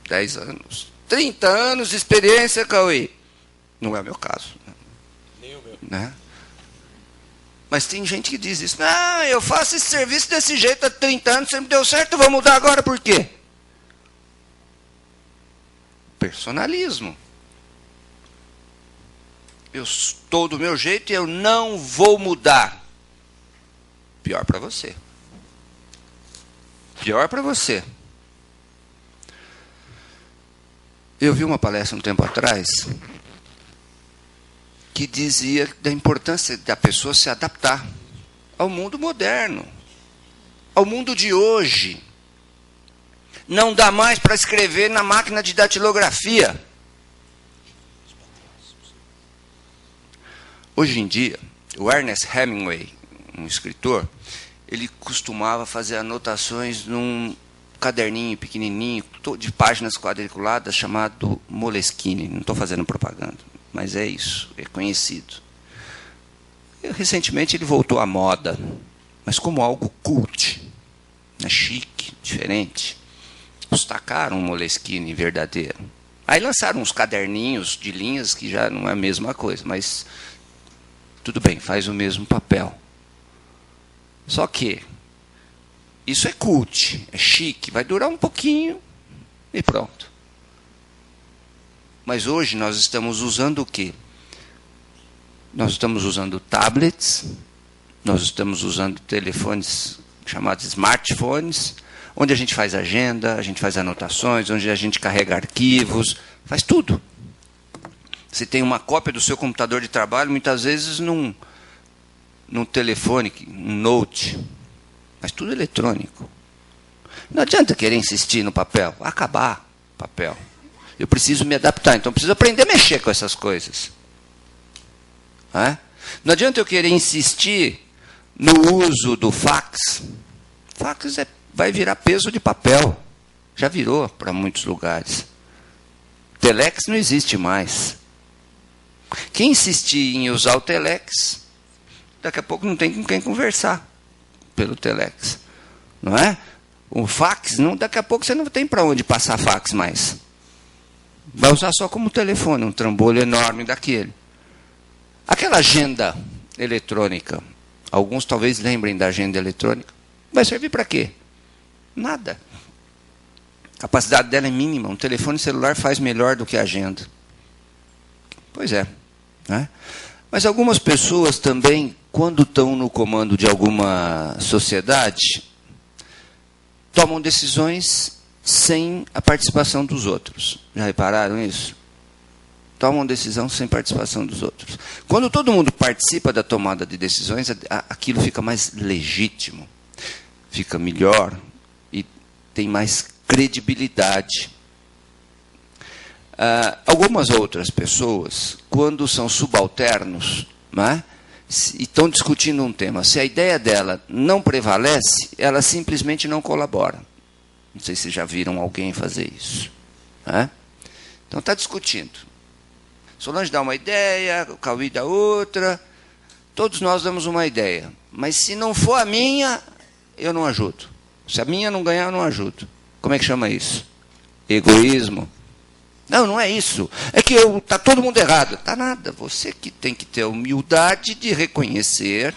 10 anos, 30 anos de experiência, Cauê. Não é o meu caso. Nem o meu. Né? Mas tem gente que diz isso. Não, eu faço esse serviço desse jeito há 30 anos, sempre deu certo, vou mudar agora por quê? Personalismo. Eu estou do meu jeito e eu não vou mudar. Pior para você. Pior para você. Eu vi uma palestra um tempo atrás que dizia da importância da pessoa se adaptar ao mundo moderno, ao mundo de hoje. Não dá mais para escrever na máquina de datilografia. Hoje em dia, o Ernest Hemingway, um escritor, ele costumava fazer anotações num caderninho pequenininho, de páginas quadriculadas, chamado Moleskine. Não estou fazendo propaganda, mas é isso, é conhecido. Recentemente ele voltou à moda, mas como algo cult, né, chique, diferente. Destacaram um Moleskine verdadeiro. Aí lançaram uns caderninhos de linhas que já não é a mesma coisa, mas tudo bem, faz o mesmo papel. Só que isso é cult, é chique, vai durar um pouquinho e pronto. Mas hoje nós estamos usando o quê? Nós estamos usando tablets, nós estamos usando telefones chamados smartphones, onde a gente faz agenda, a gente faz anotações, onde a gente carrega arquivos, faz tudo. Você tem uma cópia do seu computador de trabalho, muitas vezes num telefone, um note, mas tudo eletrônico. Não adianta querer insistir no papel, vai acabar o papel. Eu preciso me adaptar, então eu preciso aprender a mexer com essas coisas. Não adianta eu querer insistir no uso do fax. Fax vai virar peso de papel. Já virou para muitos lugares. Telex não existe mais. Quem insistir em usar o Telex, daqui a pouco não tem com quem conversar pelo Telex. Não é? O fax, daqui a pouco você não tem para onde passar fax mais. Vai usar só como telefone, um trambolho enorme daquele. Aquela agenda eletrônica, alguns talvez lembrem da agenda eletrônica, vai servir para quê? Nada. A capacidade dela é mínima, um telefone celular faz melhor do que a agenda. Pois é. Né? Mas algumas pessoas também quando estão no comando de alguma sociedade, tomam decisões sem a participação dos outros. Já repararam isso? Tomam decisão sem participação dos outros. Quando todo mundo participa da tomada de decisões, aquilo fica mais legítimo, fica melhor e tem mais credibilidade. Algumas outras pessoas, quando são subalternos, né, e estão discutindo um tema, se a ideia dela não prevalece, ela simplesmente não colabora. Não sei se já viram alguém fazer isso. Né? Então está discutindo. Solange dá uma ideia, o Cauí dá outra, todos nós damos uma ideia. Mas se não for a minha, eu não ajudo. Se a minha não ganhar, eu não ajudo. Como é que chama isso? Egoísmo. Não, não é isso. É que está todo mundo errado. Está nada. Você que tem que ter a humildade de reconhecer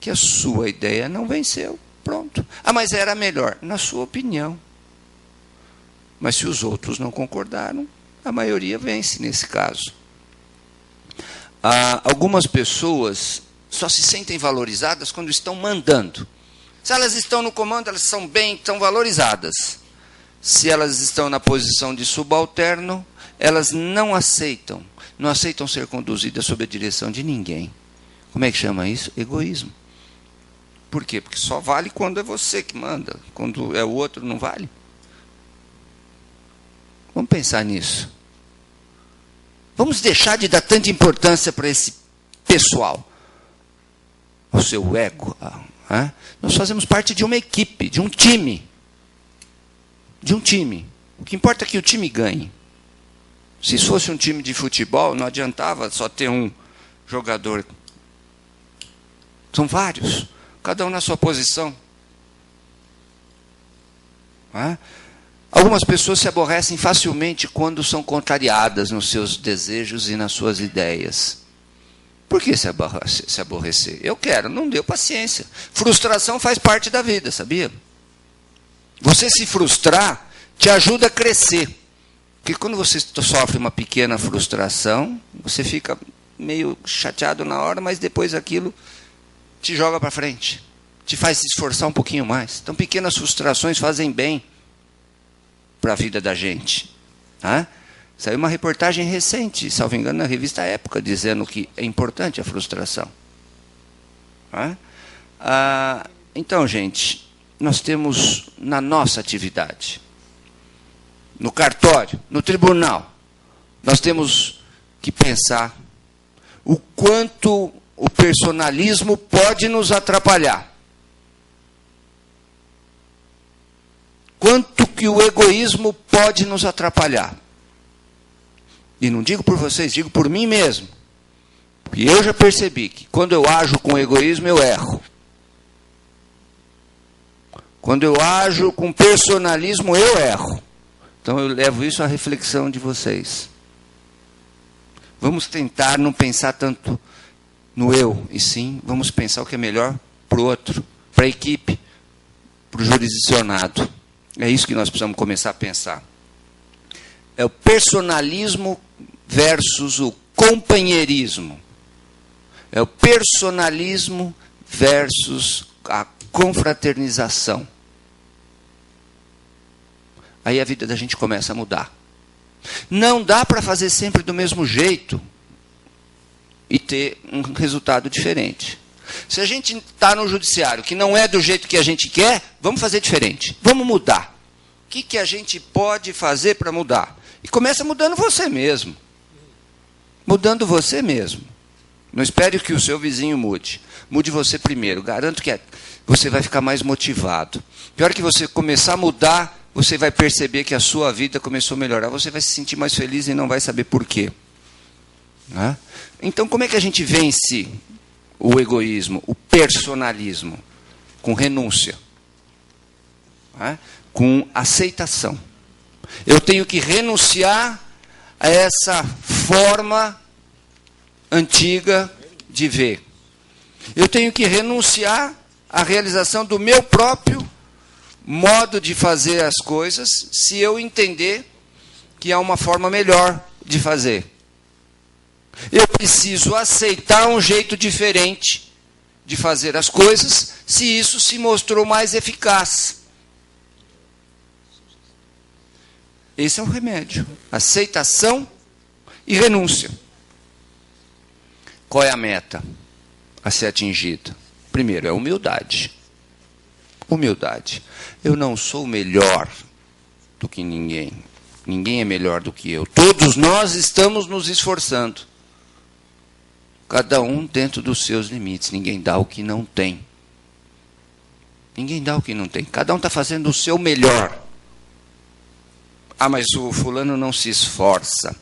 que a sua ideia não venceu. Pronto. Mas era melhor, na sua opinião. Mas se os outros não concordaram, a maioria vence nesse caso. Algumas pessoas só se sentem valorizadas quando estão mandando. Se elas estão no comando, elas são bem, estão valorizadas. Se elas estão na posição de subalterno, elas não aceitam ser conduzidas sob a direção de ninguém. Como é que chama isso? Egoísmo. Por quê? Porque só vale quando é você que manda. Quando é o outro, não vale. Vamos pensar nisso. Vamos deixar de dar tanta importância para esse pessoal. O seu ego. Nós fazemos parte de uma equipe, de um time. De um time. O que importa é que o time ganhe. Se isso fosse um time de futebol, não adiantava só ter um jogador. São vários. Cada um na sua posição. Algumas pessoas se aborrecem facilmente quando são contrariadas nos seus desejos e nas suas ideias. Por que se aborrecer? Eu quero, não deu paciência. Frustração faz parte da vida, sabia? Você se frustrar te ajuda a crescer. Porque quando você sofre uma pequena frustração, você fica meio chateado na hora, mas depois aquilo te joga para frente, te faz se esforçar um pouquinho mais. Então, pequenas frustrações fazem bem para a vida da gente. Saiu uma reportagem recente, salvo engano, na revista Época, dizendo que é importante a frustração. Então, gente, nós temos na nossa atividade, no cartório, no tribunal, nós temos que pensar o quanto o personalismo pode nos atrapalhar. Quanto que o egoísmo pode nos atrapalhar. E não digo por vocês, digo por mim mesmo. Porque eu já percebi que quando eu ajo com egoísmo, eu erro. Quando eu ajo com personalismo, eu erro. Então eu levo isso à reflexão de vocês. Vamos tentar não pensar tanto no eu, e sim, vamos pensar o que é melhor para o outro, para a equipe, para o jurisdicionado. É isso que nós precisamos começar a pensar. É o personalismo versus o companheirismo. É o personalismo versus a confraternização. Aí a vida da gente começa a mudar. Não dá para fazer sempre do mesmo jeito e ter um resultado diferente. Se a gente está no judiciário que não é do jeito que a gente quer, vamos fazer diferente. Vamos mudar. O que a gente pode fazer para mudar? E começa mudando você mesmo. Mudando você mesmo. Não espere que o seu vizinho mude. Mude você primeiro. Garanto que você vai ficar mais motivado. Pior que você começar a mudar, você vai perceber que a sua vida começou a melhorar. Você vai se sentir mais feliz e não vai saber por quê. Então, como é que a gente vence o egoísmo, o personalismo? Com renúncia. Com aceitação. Eu tenho que renunciar a essa forma antiga de ver. Eu tenho que renunciar à realização do meu próprio modo de fazer as coisas, se eu entender que há uma forma melhor de fazer. Eu preciso aceitar um jeito diferente de fazer as coisas se isso se mostrou mais eficaz. Esse é o remédio. Aceitação e renúncia. Qual é a meta a ser atingida? Primeiro, é humildade. Humildade. Eu não sou melhor do que ninguém. Ninguém é melhor do que eu. Todos nós estamos nos esforçando. Cada um dentro dos seus limites. Ninguém dá o que não tem. Ninguém dá o que não tem. Cada um está fazendo o seu melhor. Ah, mas o fulano não se esforça.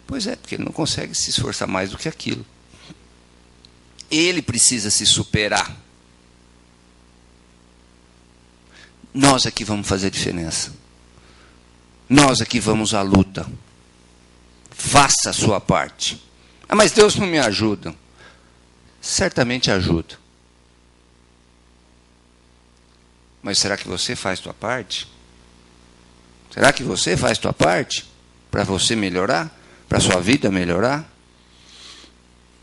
Pois é, porque ele não consegue se esforçar mais do que aquilo. Ele precisa se superar. Nós aqui vamos fazer a diferença. Nós aqui vamos à luta. Faça a sua parte. Ah, mas Deus não me ajuda. Certamente ajuda. Mas será que você faz a sua parte? Será que você faz a sua parte para você melhorar? Para a sua vida melhorar?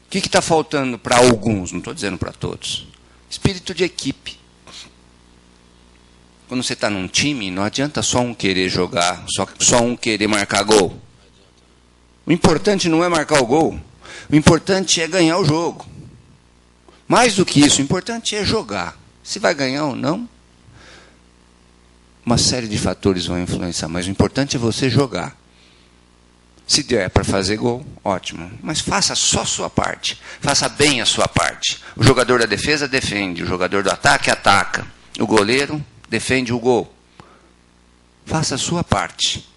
O que está faltando para alguns? Não estou dizendo para todos. Espírito de equipe. Quando você está num time, não adianta só um querer jogar, só um querer marcar gol. O importante não é marcar o gol. O importante é ganhar o jogo. Mais do que isso, o importante é jogar. Se vai ganhar ou não, uma série de fatores vão influenciar, mas o importante é você jogar. Se der para fazer gol, ótimo. Mas faça só a sua parte. Faça bem a sua parte. O jogador da defesa defende, o jogador do ataque ataca. O goleiro defende o gol. Faça a sua parte.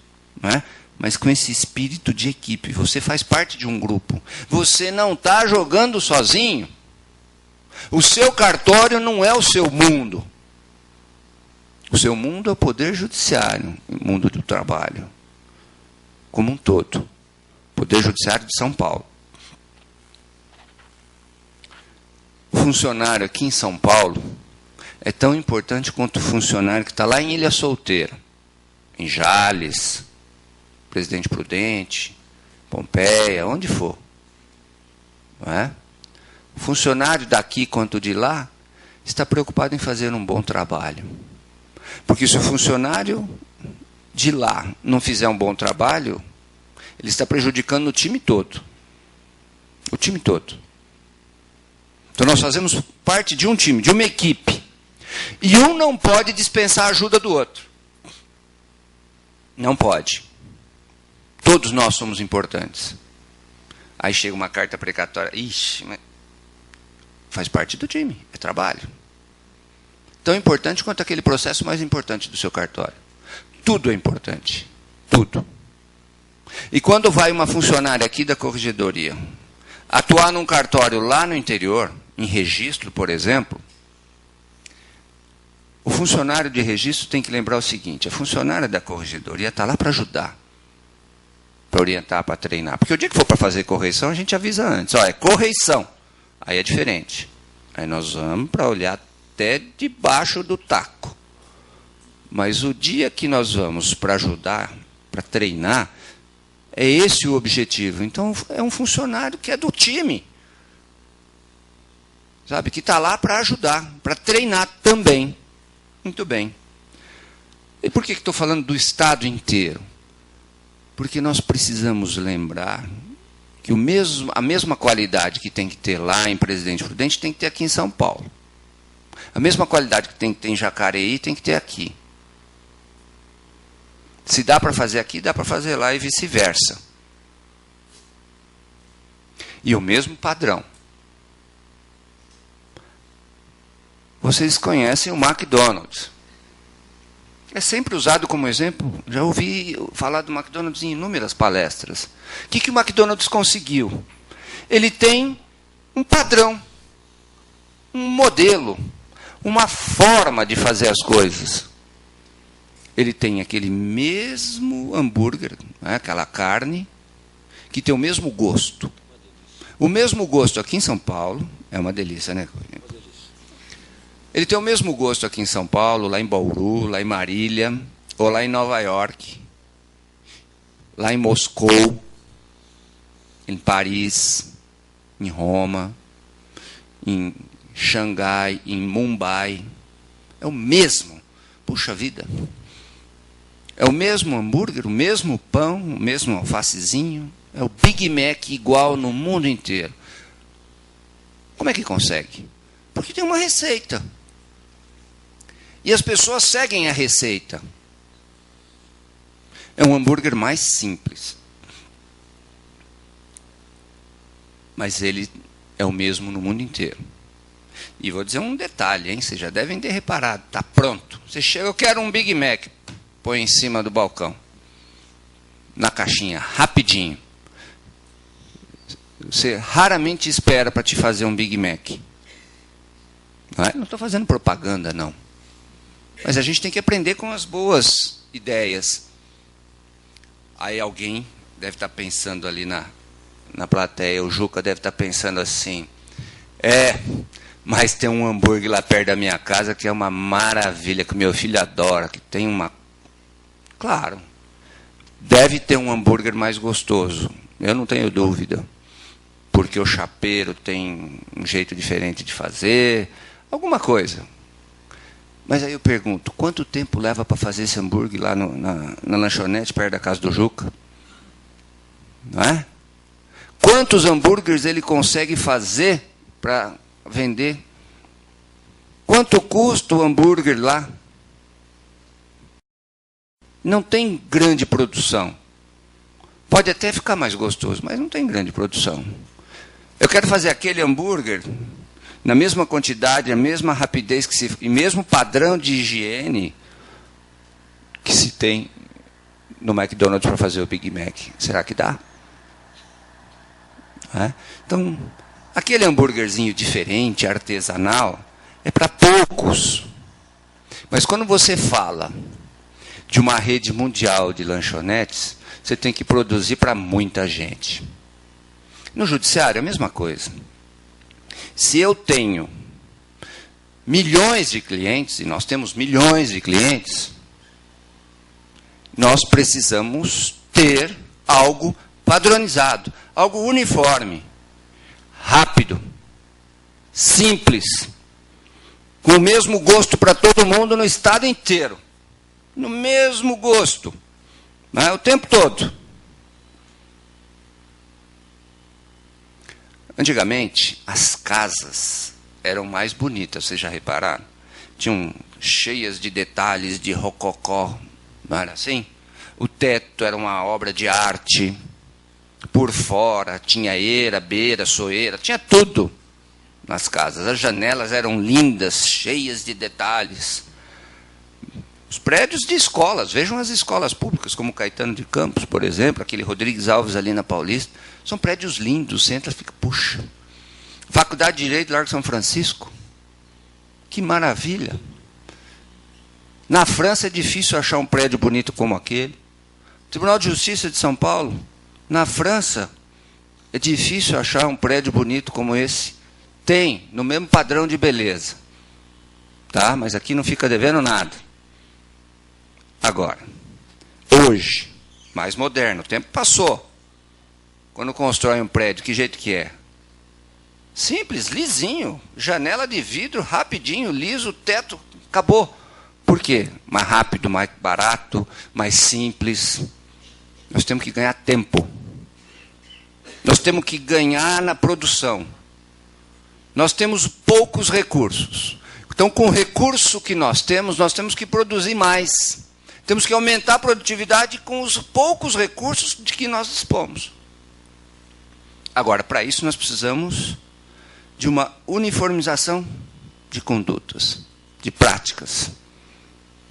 Não é? Mas com esse espírito de equipe. Você faz parte de um grupo. Você não está jogando sozinho. O seu cartório não é o seu mundo. O seu mundo é o poder judiciário, o mundo do trabalho, como um todo. Poder judiciário de São Paulo. O funcionário aqui em São Paulo é tão importante quanto o funcionário que está lá em Ilha Solteira, em Jales, Presidente Prudente, Pompeia, onde for. Não é? O funcionário daqui quanto de lá está preocupado em fazer um bom trabalho. Porque se o funcionário de lá não fizer um bom trabalho, ele está prejudicando o time todo. O time todo. Então nós fazemos parte de um time, de uma equipe. E um não pode dispensar a ajuda do outro. Não pode. Todos nós somos importantes. Aí chega uma carta precatória. Ixi, mas faz parte do time, é trabalho. Tão importante quanto aquele processo mais importante do seu cartório. Tudo é importante. Tudo. E quando vai uma funcionária aqui da corregedoria atuar num cartório lá no interior, em registro, por exemplo, o funcionário de registro tem que lembrar o seguinte: a funcionária da corregedoria está lá para ajudar, para orientar, para treinar. Porque o dia que for para fazer correição, a gente avisa antes. Ó, é correição. Aí é diferente. Aí nós vamos para olhar até debaixo do taco. Mas o dia que nós vamos para ajudar, para treinar, é esse o objetivo. Então, é um funcionário que é do time. Sabe? Que está lá para ajudar, para treinar também. Muito bem. E por que estou falando do Estado inteiro? Porque nós precisamos lembrar que a mesma qualidade que tem que ter lá em Presidente Prudente tem que ter aqui em São Paulo. A mesma qualidade que tem que ter em Jacareí tem que ter aqui. Se dá para fazer aqui, dá para fazer lá e vice-versa. E o mesmo padrão. Vocês conhecem o McDonald's. É sempre usado como exemplo. Já ouvi falar do McDonald's em inúmeras palestras. O que o McDonald's conseguiu? Ele tem um padrão, um modelo, uma forma de fazer as coisas. Ele tem aquele mesmo hambúrguer, né, aquela carne, que tem o mesmo gosto. O mesmo gosto aqui em São Paulo, é uma delícia, né? Ele tem o mesmo gosto aqui em São Paulo, lá em Bauru, lá em Marília, ou lá em Nova York, lá em Moscou, em Paris, em Roma, em Xangai, em Mumbai. É o mesmo. Puxa vida. É o mesmo hambúrguer, o mesmo pão, o mesmo alfacezinho. É o Big Mac igual no mundo inteiro. Como é que consegue? Porque tem uma receita. E as pessoas seguem a receita. É um hambúrguer mais simples. Mas ele é o mesmo no mundo inteiro. E vou dizer um detalhe, hein? Vocês já devem ter reparado. Está pronto. Você chega, eu quero um Big Mac. Põe em cima do balcão. Na caixinha, rapidinho. Você raramente espera para te fazer um Big Mac. Não estou fazendo propaganda, não. Mas a gente tem que aprender com as boas ideias. Aí alguém deve estar pensando ali na plateia, o Juca deve estar pensando assim, mas tem um hambúrguer lá perto da minha casa que é uma maravilha, que meu filho adora, que tem uma... Claro, deve ter um hambúrguer mais gostoso, eu não tenho dúvida, porque o chapeiro tem um jeito diferente de fazer, alguma coisa. Mas aí eu pergunto, quanto tempo leva para fazer esse hambúrguer lá na lanchonete, perto da casa do Juca? Não é? Quantos hambúrgueres ele consegue fazer para vender? Quanto custa o hambúrguer lá? Não tem grande produção. Pode até ficar mais gostoso, mas não tem grande produção. Eu quero fazer aquele hambúrguer na mesma quantidade, a mesma rapidez e mesmo padrão de higiene que se tem no McDonald's para fazer o Big Mac. Será que dá? Então, aquele hambúrguerzinho diferente, artesanal, é para poucos. Mas quando você fala de uma rede mundial de lanchonetes, você tem que produzir para muita gente. No judiciário, é a mesma coisa. Se eu tenho milhões de clientes, e nós temos milhões de clientes, nós precisamos ter algo padronizado, algo uniforme, rápido, simples, com o mesmo gosto para todo mundo no estado inteiro. No mesmo gosto, o tempo todo. Antigamente, as casas eram mais bonitas, vocês já repararam? Tinham cheias de detalhes de rococó, não era assim? O teto era uma obra de arte. Por fora tinha eira, beira, soeira, tinha tudo nas casas. As janelas eram lindas, cheias de detalhes. Os prédios de escolas, vejam as escolas públicas, como Caetano de Campos, por exemplo, aquele Rodrigues Alves ali na Paulista, são prédios lindos, você entra e fica, puxa. Faculdade de Direito, Largo São Francisco, que maravilha. Na França é difícil achar um prédio bonito como aquele. Tribunal de Justiça de São Paulo, na França, é difícil achar um prédio bonito como esse. Tem, no mesmo padrão de beleza. Tá? Mas aqui não fica devendo nada. Agora, hoje, mais moderno, o tempo passou. Quando constrói um prédio, que jeito que é? Simples, lisinho, janela de vidro, rapidinho, liso, teto, acabou. Por quê? Mais rápido, mais barato, mais simples. Nós temos que ganhar tempo. Nós temos que ganhar na produção. Nós temos poucos recursos. Então, com o recurso que nós temos que produzir mais. Temos que aumentar a produtividade com os poucos recursos de que nós dispomos. Agora, para isso, nós precisamos de uma uniformização de condutas, de práticas.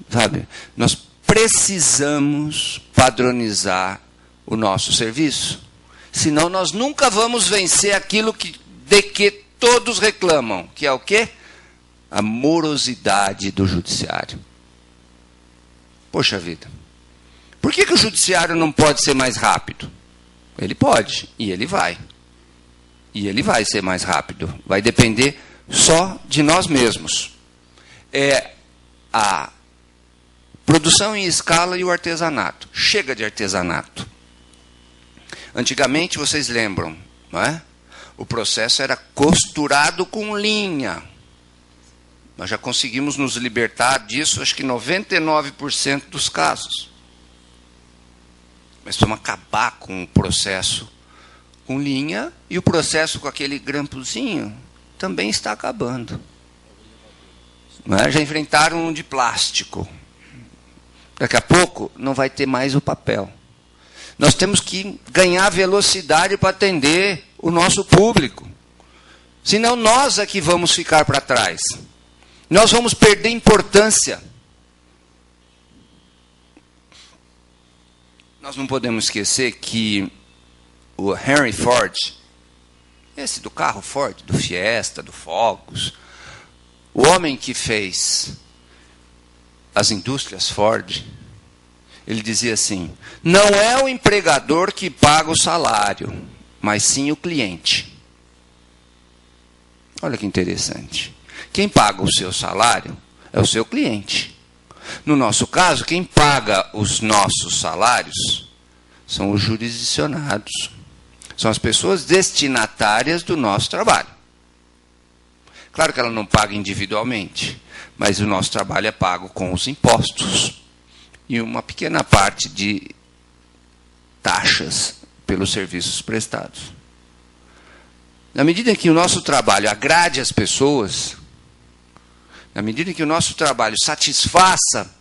Sabe? Nós precisamos padronizar o nosso serviço. Senão, nós nunca vamos vencer aquilo de que todos reclamam, que é o quê? A morosidade do judiciário. Poxa vida. Por que o judiciário não pode ser mais rápido? Ele pode, e ele vai. E ele vai ser mais rápido. Vai depender só de nós mesmos. É a produção em escala e o artesanato. Chega de artesanato. Antigamente, vocês lembram, não é? O processo era costurado com linha. Nós já conseguimos nos libertar disso, acho que 99% dos casos. Mas precisamos acabar com o processo com linha, e o processo com aquele grampozinho também está acabando. Não é? Já enfrentaram um de plástico. Daqui a pouco não vai ter mais o papel. Nós temos que ganhar velocidade para atender o nosso público. Senão nós é que vamos ficar para trás. Nós vamos perder importância. Nós não podemos esquecer que o Henry Ford, esse do carro Ford, do Fiesta, do Focus, o homem que fez as indústrias Ford, ele dizia assim: não é o empregador que paga o salário, mas sim o cliente. Olha que interessante. Quem paga o seu salário é o seu cliente. No nosso caso, quem paga os nossos salários são os jurisdicionados. São as pessoas destinatárias do nosso trabalho. Claro que ela não paga individualmente, mas o nosso trabalho é pago com os impostos e uma pequena parte de taxas pelos serviços prestados. Na medida em que o nosso trabalho agrade as pessoas, na medida em que o nosso trabalho satisfaça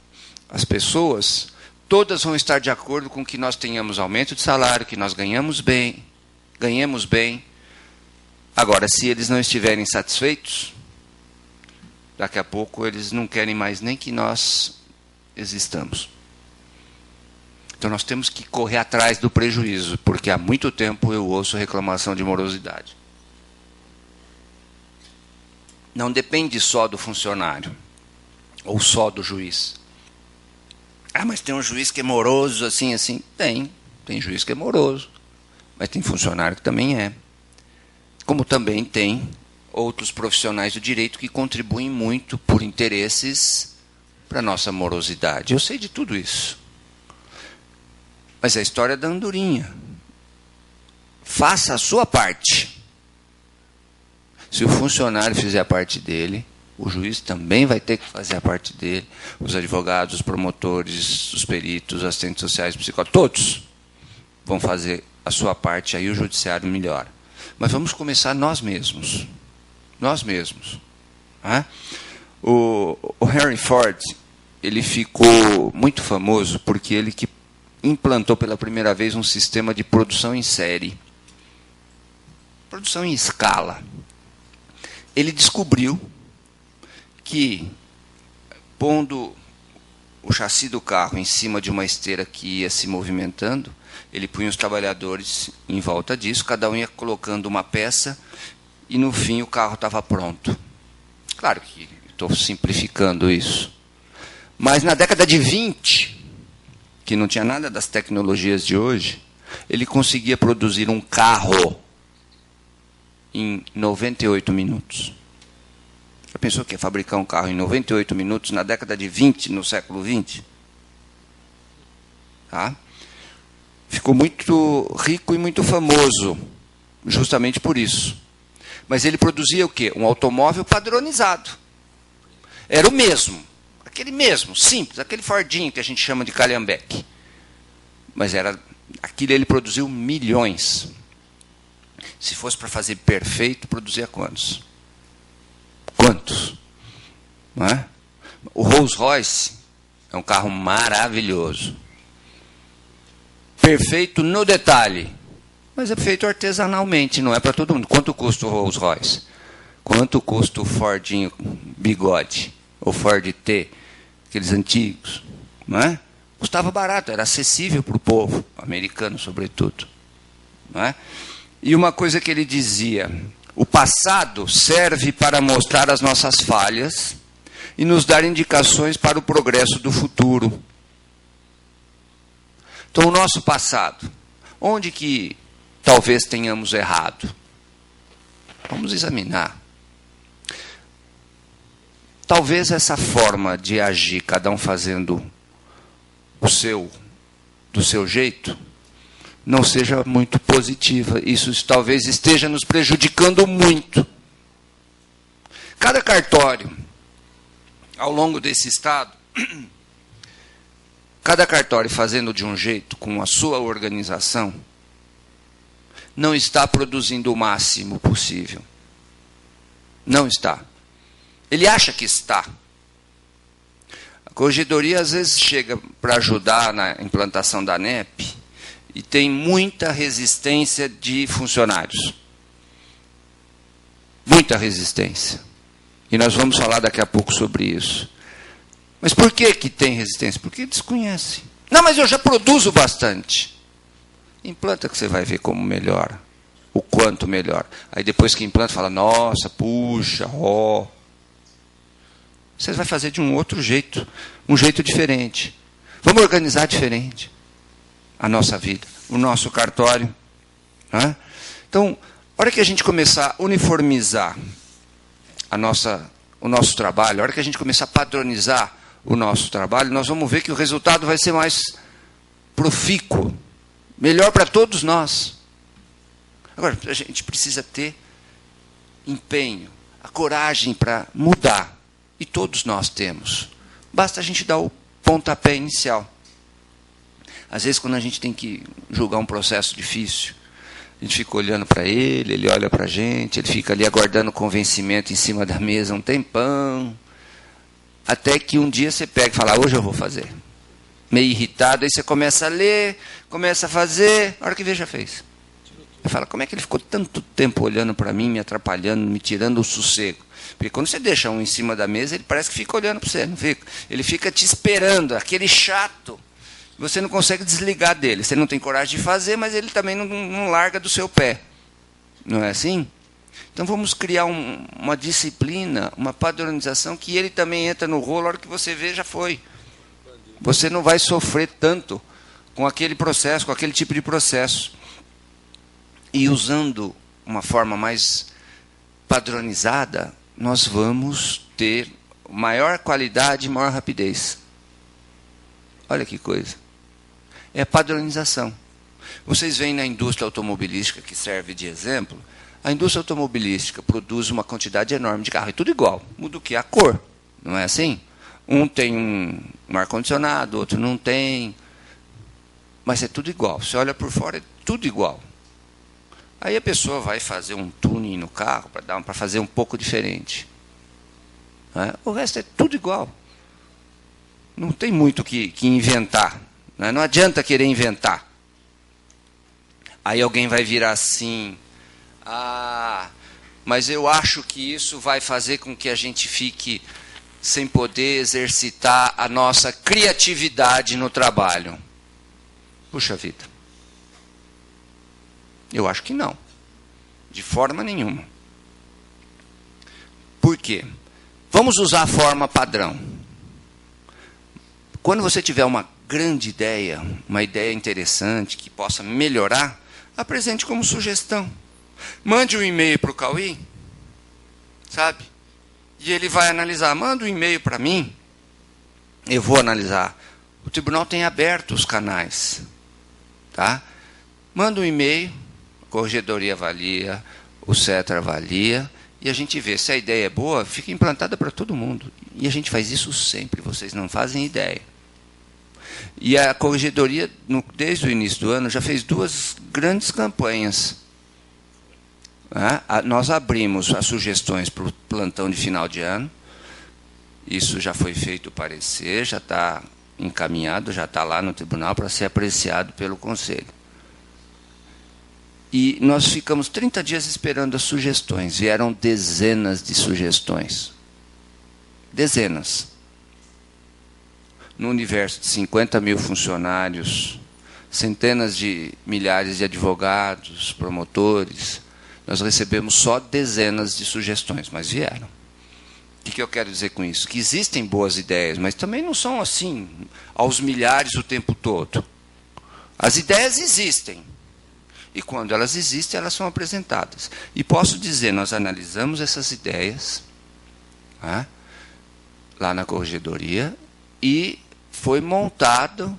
as pessoas, todas vão estar de acordo com que nós tenhamos aumento de salário, que nós ganhemos bem. Agora, se eles não estiverem satisfeitos, daqui a pouco eles não querem mais nem que nós existamos. Então nós temos que correr atrás do prejuízo, porque há muito tempo eu ouço reclamação de morosidade. Não depende só do funcionário, ou só do juiz. Ah, mas tem um juiz que é moroso, assim. Tem juiz que é moroso, mas tem funcionário que também é. Como também tem outros profissionais do direito que contribuem muito por interesses para a nossa morosidade. Eu sei de tudo isso. Mas é a história da andorinha. Faça a sua parte. Se o funcionário fizer a parte dele, o juiz também vai ter que fazer a parte dele. Os advogados, os promotores, os peritos, os assistentes sociais, os psicólogos, todos vão fazer a sua parte, aí o judiciário melhora. Mas vamos começar nós mesmos. Nós mesmos. O Henry Ford, ele ficou muito famoso porque ele que implantou pela primeira vez um sistema de produção em série. Produção em escala. Ele descobriu que, pondo o chassi do carro em cima de uma esteira que ia se movimentando, ele punha os trabalhadores em volta disso, cada um ia colocando uma peça, e no fim o carro estava pronto. Claro que estou simplificando isso. Mas na década de 20, que não tinha nada das tecnologias de hoje, ele conseguia produzir um carro em 98 minutos. Já pensou que ia fabricar um carro em 98 minutos na década de 20, no século 20? Tá? Ficou muito rico e muito famoso, justamente por isso. Mas ele produzia o quê? Um automóvel padronizado. Era o mesmo, aquele mesmo, simples, aquele Fordinho que a gente chama de calhambeque. Mas era aquilo, ele produziu milhões. Se fosse para fazer perfeito, produzia quantos? Quantos? Não é? O Rolls Royce é um carro maravilhoso. Perfeito no detalhe. Mas é feito artesanalmente, não é para todo mundo. Quanto custa o Rolls Royce? Quanto custa o Fordinho Bigode? Ou Ford T? Aqueles antigos. Não é? Custava barato, era acessível para o povo, americano sobretudo. Não é? E uma coisa que ele dizia: o passado serve para mostrar as nossas falhas e nos dar indicações para o progresso do futuro. Então, o nosso passado, onde que talvez tenhamos errado? Vamos examinar. Talvez essa forma de agir, cada um fazendo do seu jeito, não seja muito positiva. Isso talvez esteja nos prejudicando muito. Cada cartório ao longo desse estado, cada cartório fazendo de um jeito, com a sua organização, não está produzindo o máximo possível. Não está. Ele acha que está. A corregedoria, às vezes, chega para ajudar na implantação da ANEP e tem muita resistência de funcionários. Muita resistência. E nós vamos falar daqui a pouco sobre isso. Mas por que tem resistência? Porque desconhece. Não, mas eu já produzo bastante. Implanta que você vai ver como melhora. O quanto melhora. Aí depois que implanta, fala, nossa, puxa, ó. Você vai fazer de um outro jeito. Um jeito diferente. Vamos organizar diferente a nossa vida. O nosso cartório. Né? Então, a hora que a gente começar a uniformizar o nosso trabalho, a hora que a gente começar a padronizar o nosso trabalho, nós vamos ver que o resultado vai ser mais profícuo, melhor para todos nós. Agora, a gente precisa ter empenho, a coragem para mudar. E todos nós temos. Basta a gente dar o pontapé inicial. Às vezes, quando a gente tem que julgar um processo difícil, a gente fica olhando para ele, ele olha para a gente, ele fica ali aguardando o convencimento em cima da mesa um tempão, até que um dia você pega e fala, hoje eu vou fazer. Meio irritado, aí você começa a ler, começa a fazer, a hora que vê já fez. Você fala, como é que ele ficou tanto tempo olhando para mim, me atrapalhando, me tirando o sossego? Porque quando você deixa um em cima da mesa, ele parece que fica olhando para você, não fica? Ele fica te esperando, aquele chato. Você não consegue desligar dele. Você não tem coragem de fazer, mas ele também não larga do seu pé. Não é assim? Então vamos criar uma disciplina, uma padronização, que ele também entra no rolo, a hora que você vê, já foi. Você não vai sofrer tanto com aquele processo, com aquele tipo de processo. E usando uma forma mais padronizada, nós vamos ter maior qualidade e maior rapidez. Olha que coisa. É a padronização. Vocês veem na indústria automobilística, que serve de exemplo, a indústria automobilística produz uma quantidade enorme de carro, é tudo igual, muda o que? A cor, não é assim? Um tem um ar-condicionado, outro não tem, mas é tudo igual. Você olha por fora, é tudo igual. Aí a pessoa vai fazer um tuning no carro para fazer um pouco diferente. Né? O resto é tudo igual. Não tem muito que inventar. Né? Não adianta querer inventar. Aí alguém vai virar assim, mas eu acho que isso vai fazer com que a gente fique sem poder exercitar a nossa criatividade no trabalho. Puxa vida. Eu acho que não. De forma nenhuma. Por quê? Vamos usar a forma padrão. Quando você tiver uma grande ideia, uma ideia interessante, que possa melhorar, apresente como sugestão. Mande um e-mail para o Cauí, sabe? E ele vai analisar. Manda um e-mail para mim, eu vou analisar. O tribunal tem aberto os canais. Tá? Manda um e-mail, a corregedoria avalia, o CETRA avalia, e a gente vê se a ideia é boa, fica implantada para todo mundo. E a gente faz isso sempre, vocês não fazem ideia. E a corregedoria, desde o início do ano, já fez 2 grandes campanhas. Nós abrimos as sugestões para o plantão de final de ano. Isso já foi feito o parecer, já está encaminhado, já está lá no tribunal para ser apreciado pelo Conselho. E nós ficamos 30 dias esperando as sugestões. Vieram dezenas de sugestões. Dezenas. No universo de 50 mil funcionários, centenas de milhares de advogados, promotores, nós recebemos só dezenas de sugestões, mas vieram. O que eu quero dizer com isso? Que existem boas ideias, mas também não são assim, aos milhares o tempo todo. As ideias existem. E quando elas existem, elas são apresentadas. E posso dizer, nós analisamos essas ideias lá na corregedoria e foi montado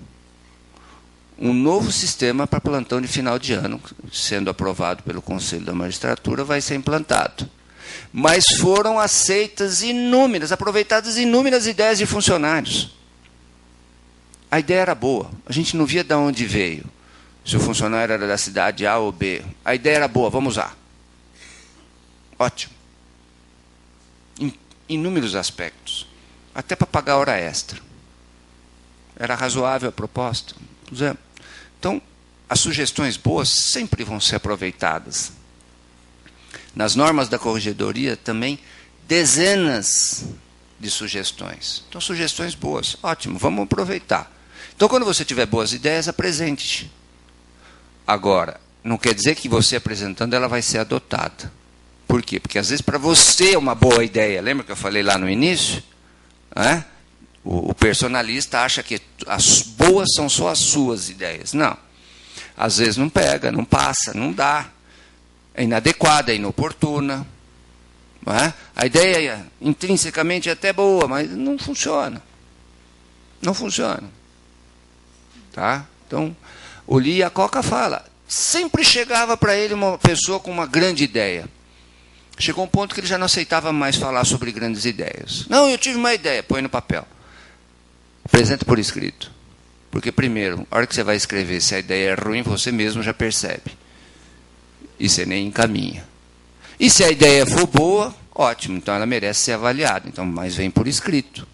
um novo sistema para plantão de final de ano, sendo aprovado pelo Conselho da Magistratura, vai ser implantado. Mas foram aceitas aproveitadas inúmeras ideias de funcionários. A ideia era boa, a gente não via de onde veio. Se o funcionário era da cidade A ou B. A ideia era boa, vamos usar. Ótimo. Em inúmeros aspectos. Até para pagar hora extra. Era razoável a proposta. Então, as sugestões boas sempre vão ser aproveitadas. Nas normas da corregedoria também, dezenas de sugestões. Então, sugestões boas. Ótimo, vamos aproveitar. Então, quando você tiver boas ideias, apresente. Agora, não quer dizer que você apresentando ela vai ser adotada. Por quê? Porque às vezes para você é uma boa ideia. Lembra que eu falei lá no início? O personalista acha que as boas são só as suas ideias. Não. Às vezes não pega, não passa, não dá. É inadequada, é inoportuna. Não é? A ideia intrinsecamente é até boa, mas não funciona. Não funciona. Tá? Então, o Lee Iacocca fala, sempre chegava para ele uma pessoa com uma grande ideia. Chegou um ponto que ele já não aceitava mais falar sobre grandes ideias. Não, eu tive uma ideia, põe no papel. Apresenta por escrito. Porque, primeiro, a hora que você vai escrever, se a ideia é ruim, você mesmo já percebe. E você nem encaminha. E se a ideia for boa, ótimo, então ela merece ser avaliada. Então, mas vem por escrito.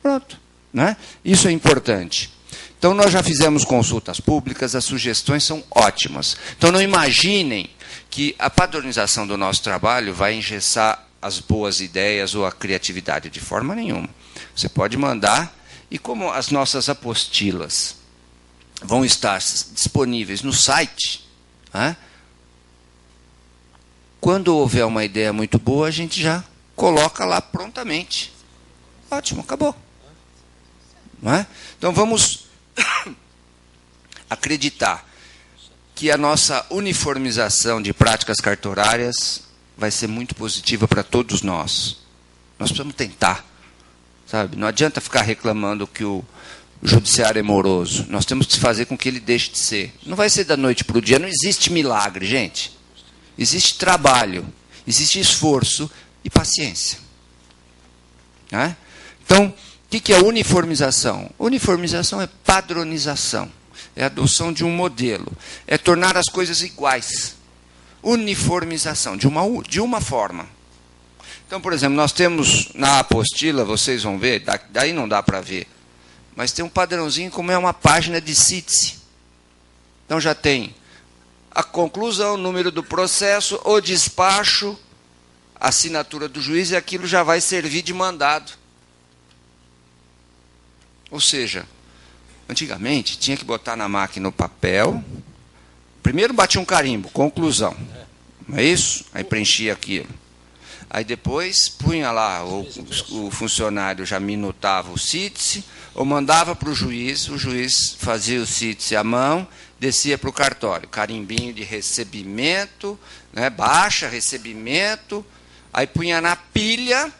Pronto. Né? Isso é importante. Então, nós já fizemos consultas públicas, as sugestões são ótimas. Então, não imaginem que a padronização do nosso trabalho vai engessar as boas ideias ou a criatividade de forma nenhuma. Você pode mandar, e como as nossas apostilas vão estar disponíveis no site, quando houver uma ideia muito boa, a gente já coloca lá prontamente. Ótimo, acabou. Não é? Então, vamos acreditar que a nossa uniformização de práticas cartorárias vai ser muito positiva para todos nós. Nós precisamos tentar. Sabe? Não adianta ficar reclamando que o judiciário é moroso. Nós temos que fazer com que ele deixe de ser. Não vai ser da noite para o dia. Não existe milagre, gente. Existe trabalho, existe esforço e paciência. Então, o que é uniformização? Uniformização é padronização. É a adoção de um modelo. É tornar as coisas iguais. Uniformização, de uma forma. Então, por exemplo, nós temos na apostila, vocês vão ver, daí não dá para ver, mas tem um padrãozinho como é uma página de CITES. Então, já tem a conclusão, número do processo, o despacho, a assinatura do juiz, e aquilo já vai servir de mandado. Ou seja, antigamente tinha que botar na máquina o papel, primeiro batia um carimbo, conclusão, não é isso? Aí preenchia aquilo. Aí depois punha lá, o funcionário já minutava o CITES, ou mandava para o juiz fazia o CITES à mão, descia para o cartório, carimbinho de recebimento, baixa, recebimento, aí punha na pilha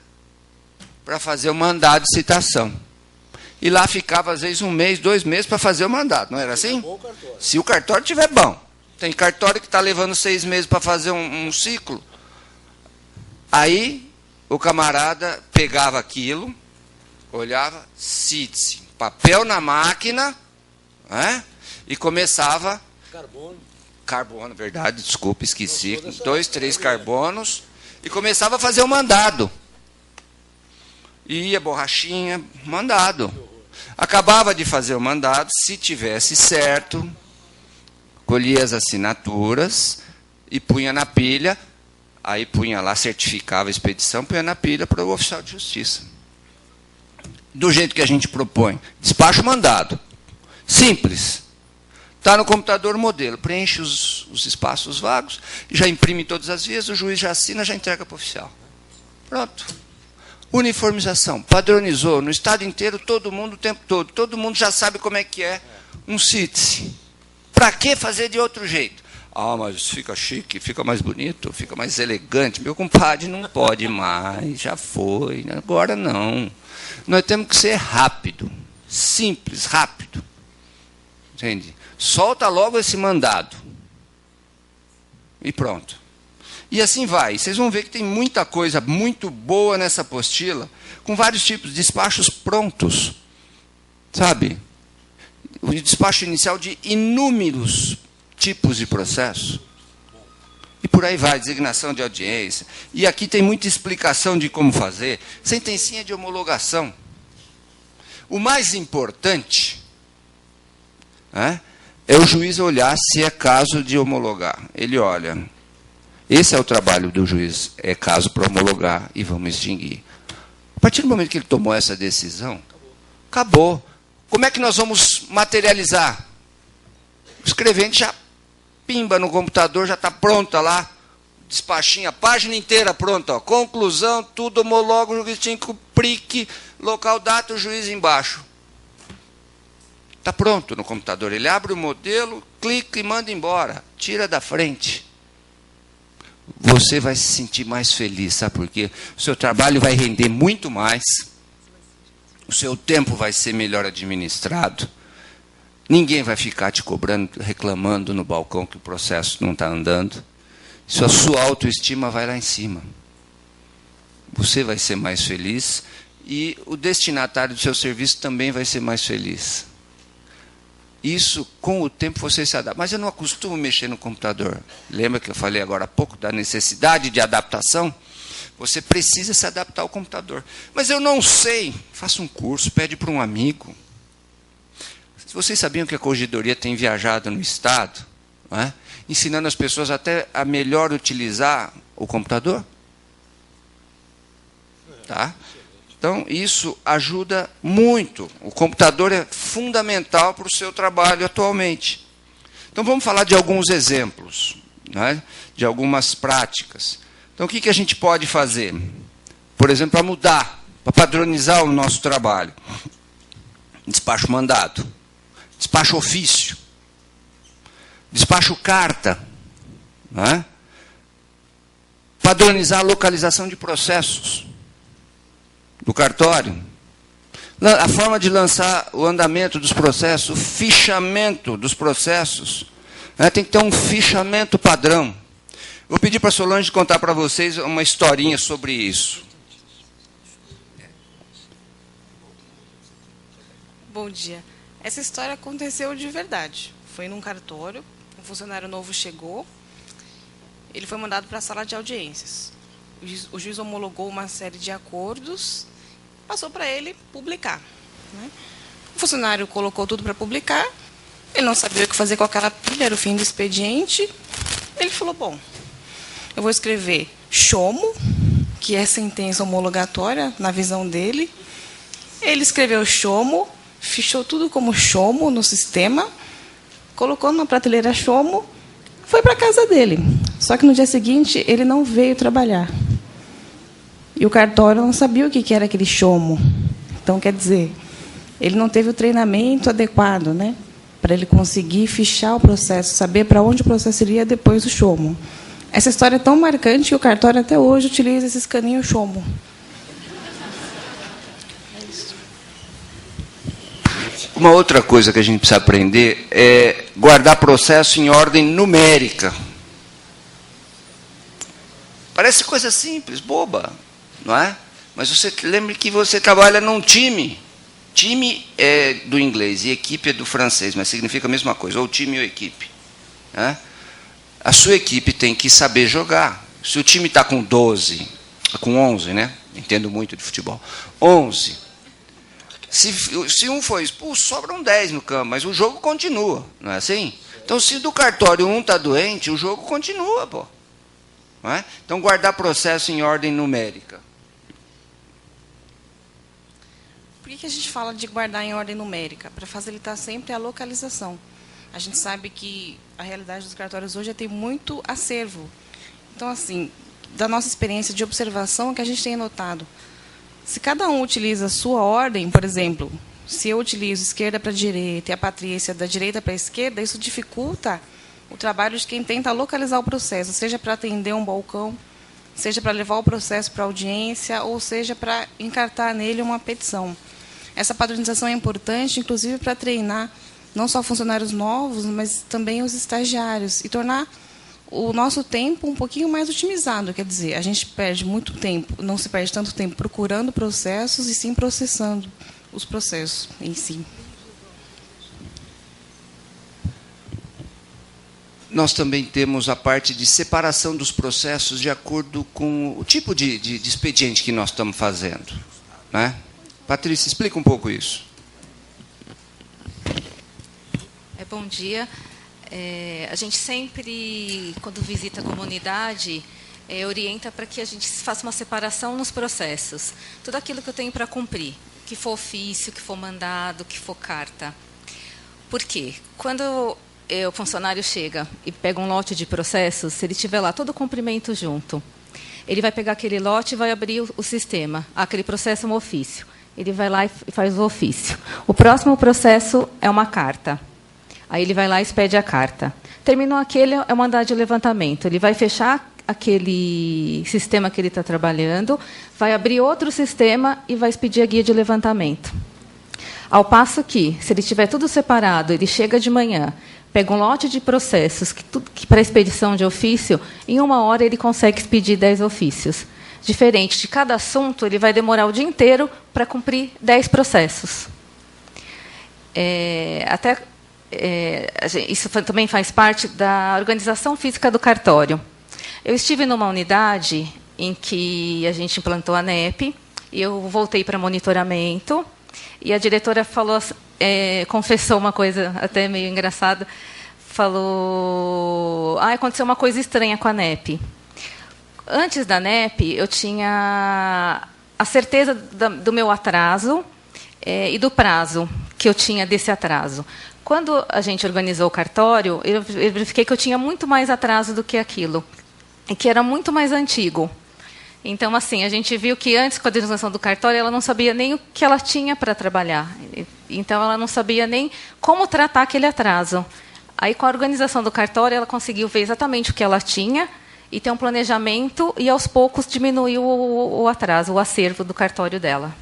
para fazer o mandado de citação. E lá ficava, às vezes, 1 mês, 2 meses para fazer o mandado, não era assim? Se o cartório estiver bom. Tem cartório que está levando 6 meses para fazer um ciclo. Aí, o camarada pegava aquilo, olhava, CITES, papel na máquina, e começava... Carbono, verdade, desculpa, esqueci. 2, 3 carbonos, e começava a fazer o mandado. Ia, borrachinha, mandado. Acabava de fazer o mandado, se tivesse certo, colhia as assinaturas e punha na pilha, aí punha lá, certificava a expedição, punha na pilha para o oficial de justiça. Do jeito que a gente propõe. Despacho mandado. Simples. Está no computador o modelo, preenche os espaços vagos, já imprime todas as vias, o juiz já assina, já entrega para o oficial. Pronto. Uniformização. Padronizou no estado inteiro, todo mundo o tempo todo. Todo mundo já sabe como é que é um CITES. Para que fazer de outro jeito? Ah, mas fica chique, fica mais bonito, fica mais elegante. Meu compadre, não pode mais, já foi, agora não. Nós temos que ser rápido, simples, rápido. Entende? Solta logo esse mandado. E pronto. E assim vai. Vocês vão ver que tem muita coisa muito boa nessa apostila, com vários tipos de despachos prontos. Sabe? O despacho inicial de inúmeros tipos de processo. E por aí vai, designação de audiência. E aqui tem muita explicação de como fazer. Sentencinha de homologação. O mais importante é o juiz olhar se é caso de homologar. Ele olha, esse é o trabalho do juiz, é caso para homologar e vamos extinguir. A partir do momento que ele tomou essa decisão, acabou. Como é que nós vamos materializar? O escrevente já pimba no computador, já está pronta lá, despachinha, a página inteira pronta, ó, conclusão, tudo homologa, o juiz tinha que prique, local, data, o juiz embaixo. Está pronto no computador. Ele abre o modelo, clica e manda embora. Tira da frente. Você vai se sentir mais feliz, sabe por quê? O seu trabalho vai render muito mais. O seu tempo vai ser melhor administrado. Ninguém vai ficar te cobrando, reclamando no balcão que o processo não está andando. A sua autoestima vai lá em cima. Você vai ser mais feliz e o destinatário do seu serviço também vai ser mais feliz. Isso, com o tempo, você se adapta. Mas eu não acostumo mexer no computador. Lembra que eu falei agora há pouco da necessidade de adaptação? Você precisa se adaptar ao computador. Mas eu não sei. Faça um curso, pede para um amigo. Vocês sabiam que a Corregedoria tem viajado no Estado, ensinando as pessoas até a melhor utilizar o computador? Tá? Então, isso ajuda muito. O computador é fundamental para o seu trabalho atualmente. Então, vamos falar de alguns exemplos, de algumas práticas. Então, o que a gente pode fazer? Por exemplo, para mudar, para padronizar o nosso trabalho. Despacho mandado, despacho ofício, despacho carta, padronizar a localização de processos do cartório, a forma de lançar o andamento dos processos, o fichamento dos processos, tem que ter um fichamento padrão. Vou pedir para a Solange contar para vocês uma historinha sobre isso. Bom dia. Essa história aconteceu de verdade. Foi num cartório, um funcionário novo chegou, ele foi mandado para a sala de audiências. O juiz homologou uma série de acordos, passou para ele publicar. O funcionário colocou tudo para publicar, ele não sabia o que fazer com aquela pilha, era o fim do expediente. Ele falou, bom, eu vou escrever chomo, que é sentença homologatória, na visão dele. Ele escreveu chomo, fichou tudo como chomo no sistema, colocou numa prateleira chomo, foi para a casa dele. Só que no dia seguinte ele não veio trabalhar. E o cartório não sabia o que era aquele chomo. Então, quer dizer, ele não teve o treinamento adequado, para ele conseguir fichar o processo, saber para onde o processo iria depois do chomo. Essa história é tão marcante que o cartório até hoje utiliza esses caninhos chomo. Uma outra coisa que a gente precisa aprender é guardar processo em ordem numérica. Parece coisa simples, boba, não é? Mas você lembre que você trabalha num time. Time é do inglês e equipe é do francês, mas significa a mesma coisa, ou time ou equipe. A sua equipe tem que saber jogar. Se o time está com 12, com 11, entendo muito de futebol, 11. Se um for expulso, sobram 10 no campo, mas o jogo continua, não é assim? Então, se do cartório um está doente, o jogo continua, pô. Não é? Então, guardar processo em ordem numérica. Por que a gente fala de guardar em ordem numérica? Para facilitar sempre a localização. A gente sabe que a realidade dos cartórios hoje é ter muito acervo. Então, assim, da nossa experiência de observação, o que a gente tem notado, se cada um utiliza a sua ordem, por exemplo, se eu utilizo esquerda para direita e a Patrícia da direita para a esquerda, isso dificulta o trabalho de quem tenta localizar o processo, seja para atender um balcão, seja para levar o processo para audiência, ou seja para encartar nele uma petição. Essa padronização é importante, inclusive, para treinar não só funcionários novos, mas também os estagiários, e tornar o nosso tempo um pouquinho mais otimizado. Quer dizer, a gente perde muito tempo, não se perde tanto tempo procurando processos e sim processando os processos em si. Nós também temos a parte de separação dos processos de acordo com o tipo de expediente que nós estamos fazendo, né? Patrícia, explica um pouco isso. Bom dia. A gente sempre, quando visita a comunidade, orienta para que a gente faça uma separação nos processos. Tudo aquilo que eu tenho para cumprir, que for ofício, que for mandado, que for carta. Por quê? Quando o funcionário chega e pega um lote de processos, se ele tiver lá todo o cumprimento junto, ele vai pegar aquele lote e vai abrir o sistema. Aquele processo é um ofício. Ele vai lá e faz o ofício. O próximo processo é uma carta. Aí ele vai lá e expede a carta. Terminou aquele, é o mandado de levantamento. Ele vai fechar aquele sistema que ele está trabalhando, vai abrir outro sistema e vai expedir a guia de levantamento. Ao passo que, se ele tiver tudo separado, ele chega de manhã, pega um lote de processos que para expedição de ofício, em 1 hora ele consegue expedir 10 ofícios. Diferente de cada assunto, ele vai demorar o dia inteiro para cumprir 10 processos. Isso também faz parte da organização física do cartório. Eu estive numa unidade em que a gente implantou a NEP, e eu voltei para monitoramento, e a diretora falou, confessou uma coisa até meio engraçada, falou, aconteceu uma coisa estranha com a NEP. Antes da NEP, eu tinha a certeza do meu atraso e do prazo que eu tinha desse atraso. Quando a gente organizou o cartório, eu verifiquei que eu tinha muito mais atraso do que aquilo, e que era muito mais antigo. Então, assim, a gente viu que antes, com a designação do cartório, ela não sabia nem o que ela tinha para trabalhar. Então, ela não sabia nem como tratar aquele atraso. Aí, com a organização do cartório, ela conseguiu ver exatamente o que ela tinha e ter um planejamento e, aos poucos, diminuiu o atraso, o acervo do cartório dela.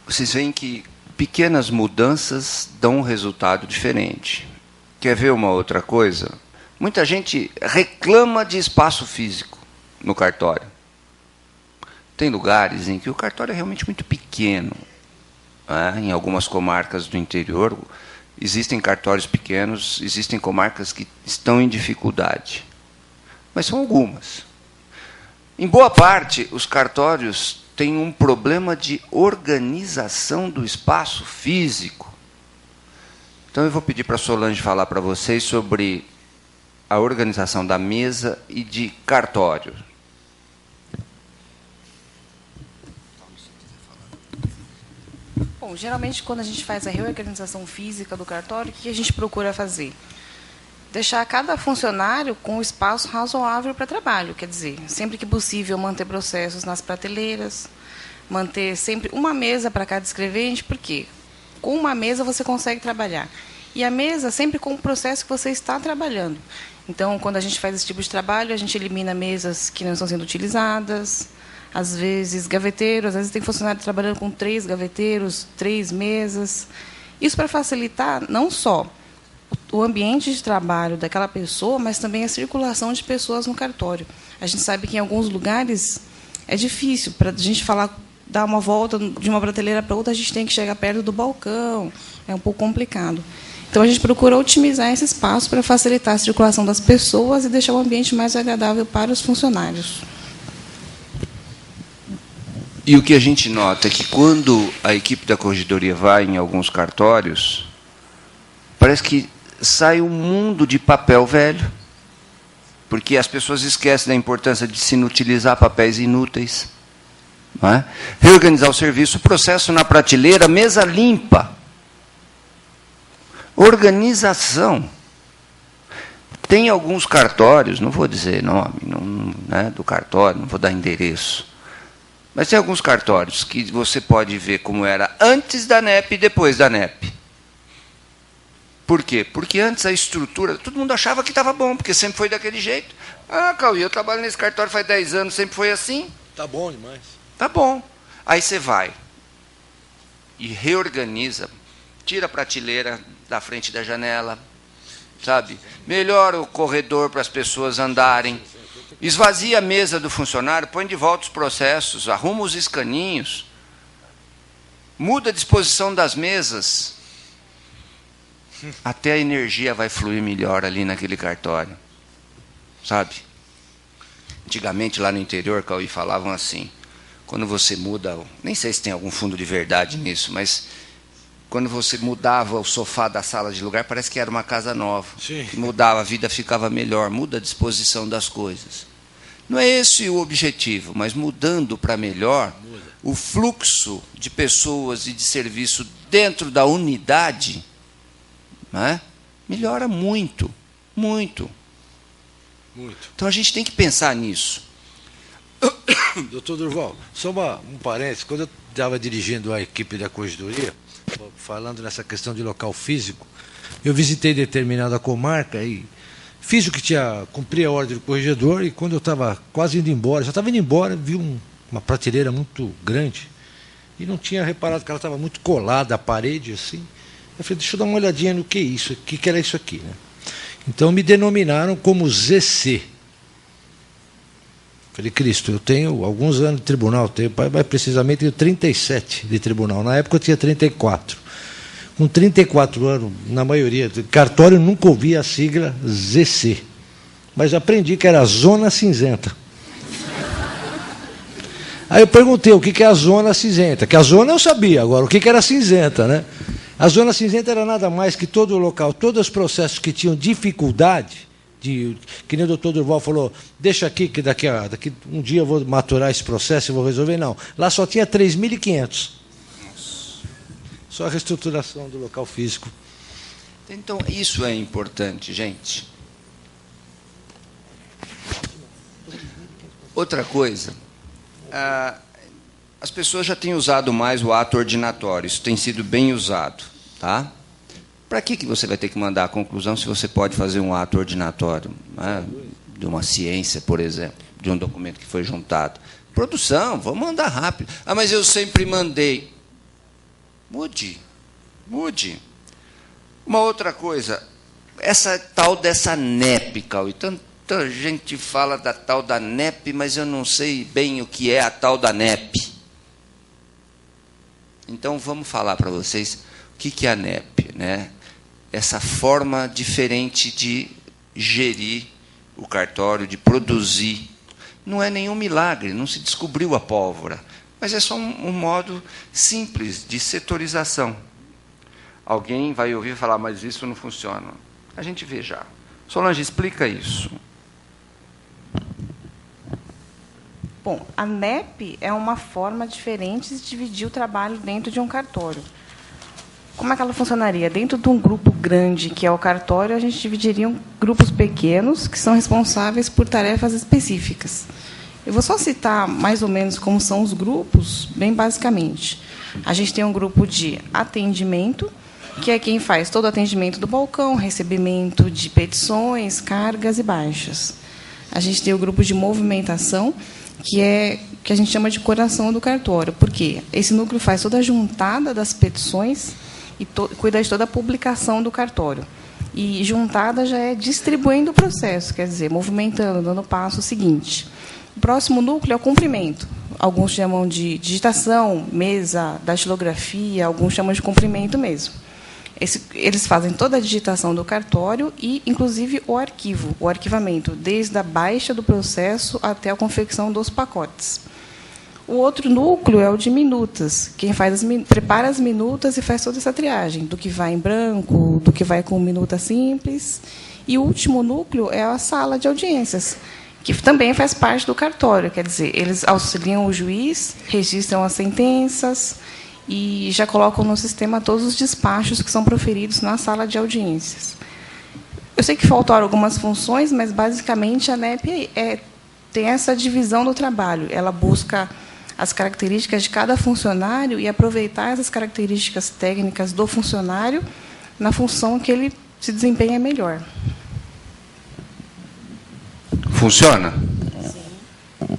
Vocês veem que pequenas mudanças dão um resultado diferente. Quer ver uma outra coisa? Muita gente reclama de espaço físico no cartório. Tem lugares em que o cartório é realmente muito pequeno. Em algumas comarcas do interior, existem cartórios pequenos, existem comarcas que estão em dificuldade. Mas são algumas. Em boa parte, os cartórios têm um problema de organização do espaço físico. Então, eu vou pedir para a Solange falar para vocês sobre a organização da mesa e de cartório. Bom, geralmente, quando a gente faz a reorganização física do cartório, o que a gente procura fazer? Deixar cada funcionário com um espaço razoável para trabalho. Quer dizer, sempre que possível, manter processos nas prateleiras, manter sempre uma mesa para cada escrevente, porque com uma mesa você consegue trabalhar. E a mesa sempre com o processo que você está trabalhando. Então, quando a gente faz esse tipo de trabalho, a gente elimina mesas que não estão sendo utilizadas, às vezes gaveteiros, às vezes tem funcionário trabalhando com 3 gaveteiros, 3 mesas. Isso para facilitar não só o ambiente de trabalho daquela pessoa, mas também a circulação de pessoas no cartório. A gente sabe que em alguns lugares é difícil, para a gente dar uma volta de uma prateleira para outra, a gente tem que chegar perto do balcão, é um pouco complicado. Então, a gente procura otimizar esse espaço para facilitar a circulação das pessoas e deixar o ambiente mais agradável para os funcionários. E o que a gente nota é que, quando a equipe da corregedoria vai em alguns cartórios, parece que sai um mundo de papel velho, porque as pessoas esquecem da importância de se inutilizar papéis inúteis. Não é? Reorganizar o serviço, processo na prateleira, mesa limpa. Organização. Tem alguns cartórios, não vou dizer nome do cartório, não vou dar endereço, mas tem alguns cartórios que você pode ver como era antes da NEP e depois da NEP. Por quê? Porque antes a estrutura, todo mundo achava que estava bom, porque sempre foi daquele jeito. Cauê, eu trabalho nesse cartório faz 10 anos, sempre foi assim. Tá bom demais. Tá bom. Aí você vai e reorganiza, tira a prateleira da frente da janela, sabe? Melhora o corredor para as pessoas andarem. Esvazia a mesa do funcionário, põe de volta os processos, arruma os escaninhos, muda a disposição das mesas. Até a energia vai fluir melhor ali naquele cartório, sabe? Antigamente, lá no interior, Cauí, falavam assim, quando você muda, nem sei se tem algum fundo de verdade nisso, mas quando você mudava o sofá da sala de lugar, parece que era uma casa nova. Sim. Mudava, a vida ficava melhor, muda a disposição das coisas. Não é esse o objetivo, mas mudando para melhor, o fluxo de pessoas e de serviço dentro da unidade, né, melhora muito, muito. Muito. Então a gente tem que pensar nisso. Doutor Durval, só um parênteses. Quando eu estava dirigindo a equipe da corregedoria, falando nessa questão de local físico, eu visitei determinada comarca e fiz o que tinha, cumpri a ordem do corregedor, e quando eu estava quase indo embora, já estava indo embora, vi uma prateleira muito grande e não tinha reparado que ela estava muito colada à parede, assim. Eu falei, deixa eu dar uma olhadinha no que é isso, o que era isso aqui, né? Então me denominaram como ZC. Falei, Cristo, eu tenho alguns anos de tribunal, mais precisamente tenho 37 de tribunal. Na época eu tinha 34. Com 34 anos, na maioria, cartório nunca ouvi a sigla ZC. Mas aprendi que era Zona Cinzenta. Aí eu perguntei o que é a Zona Cinzenta. Que a zona eu sabia, agora o que era cinzenta, né? A Zona Cinzenta era nada mais que todo o local, todos os processos que tinham dificuldade, que nem o doutor Durval falou, deixa aqui que daqui um dia eu vou maturar esse processo e vou resolver. Não, lá só tinha 3.500. Só a reestruturação do local físico. Então, isso é importante, gente. Outra coisa, as pessoas já têm usado mais o ato ordinatório, isso tem sido bem usado, tá? Para que você vai ter que mandar a conclusão se você pode fazer um ato ordinatório, né, de uma ciência, por exemplo, de um documento que foi juntado? Produção, vamos mandar rápido. Ah, mas eu sempre mandei. Mude. Uma outra coisa, essa tal dessa NEP, Cauí, tanta gente fala da tal da NEP, mas eu não sei bem o que é a tal da NEP. Então, vamos falar para vocês o que é a NEP, né? Essa forma diferente de gerir o cartório, de produzir. Não é nenhum milagre, não se descobriu a pólvora, mas é só um modo simples de setorização. Alguém vai ouvir falar, mas isso não funciona. A gente vê já. Solange, explica isso. Bom, a NEP é uma forma diferente de dividir o trabalho dentro de um cartório. Como é que ela funcionaria? Dentro de um grupo grande, que é o cartório, a gente dividiria em grupos pequenos, que são responsáveis por tarefas específicas. Eu vou só citar mais ou menos como são os grupos, bem basicamente. A gente tem um grupo de atendimento, que é quem faz todo o atendimento do balcão, recebimento de petições, cargas e baixas. A gente tem o grupo de movimentação, que a gente chama de coração do cartório. Por quê? Esse núcleo faz toda a juntada das petições e cuida de toda a publicação do cartório. E juntada já é distribuindo o processo, quer dizer, movimentando, dando o passo seguinte. O próximo núcleo é o cumprimento. Alguns chamam de digitação, mesa, datilografia, alguns chamam de cumprimento mesmo. Eles fazem toda a digitação do cartório e, inclusive, o arquivamento, desde a baixa do processo até a confecção dos pacotes. O outro núcleo é o de minutas. Quem prepara as minutas e faz toda essa triagem, do que vai em branco, do que vai com minuta simples. E o último núcleo é a sala de audiências, que também faz parte do cartório. Quer dizer, eles auxiliam o juiz, registram as sentenças e já colocam no sistema todos os despachos que são proferidos na sala de audiências. Eu sei que faltaram algumas funções, mas, basicamente, a NEP tem essa divisão do trabalho. Ela busca as características de cada funcionário e aproveitar essas características técnicas do funcionário na função que ele se desempenha melhor. Funciona? Sim.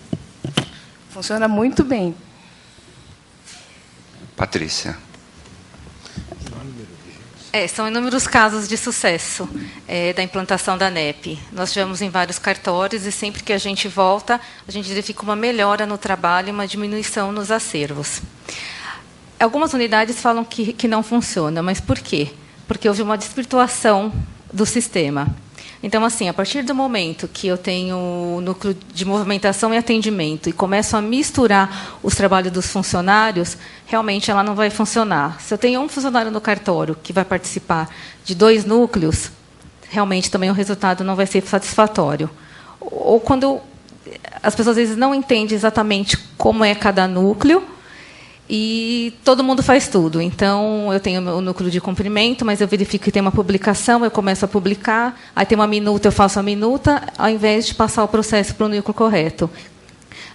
Funciona muito bem. Patrícia. São inúmeros casos de sucesso da implantação da ANEP. Nós tivemos em vários cartórios e sempre que a gente volta, a gente verifica uma melhora no trabalho e uma diminuição nos acervos. Algumas unidades falam que não funciona, mas por quê? Porque houve uma desvirtuação do sistema. Então, assim, a partir do momento que eu tenho o núcleo de movimentação e atendimento e começo a misturar os trabalhos dos funcionários, realmente ela não vai funcionar. Se eu tenho um funcionário no cartório que vai participar de 2 núcleos, realmente também o resultado não vai ser satisfatório. Ou quando as pessoas às vezes não entendem exatamente como é cada núcleo, e todo mundo faz tudo. Então, eu tenho o núcleo de cumprimento, mas eu verifico que tem uma publicação, eu começo a publicar, aí tem uma minuta, eu faço a minuta, ao invés de passar o processo para o núcleo correto.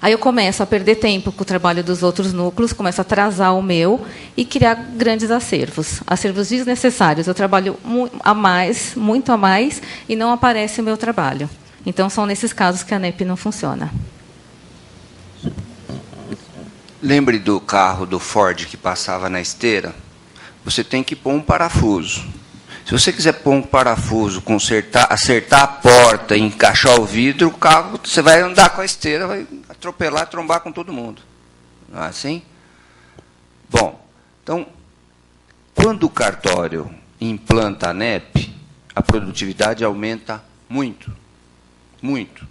Aí eu começo a perder tempo com o trabalho dos outros núcleos, começo a atrasar o meu e criar grandes acervos desnecessários. Eu trabalho muito a mais, e não aparece o meu trabalho. Então, são nesses casos que a ANEP não funciona. Lembre do carro do Ford que passava na esteira? Você tem que pôr um parafuso. Se você quiser pôr um parafuso, acertar a porta e encaixar o vidro, o carro, você vai andar com a esteira, vai atropelar, trombar com todo mundo. Não é assim? Bom, então, quando o cartório implanta a ANEP, a produtividade aumenta muito. Muito.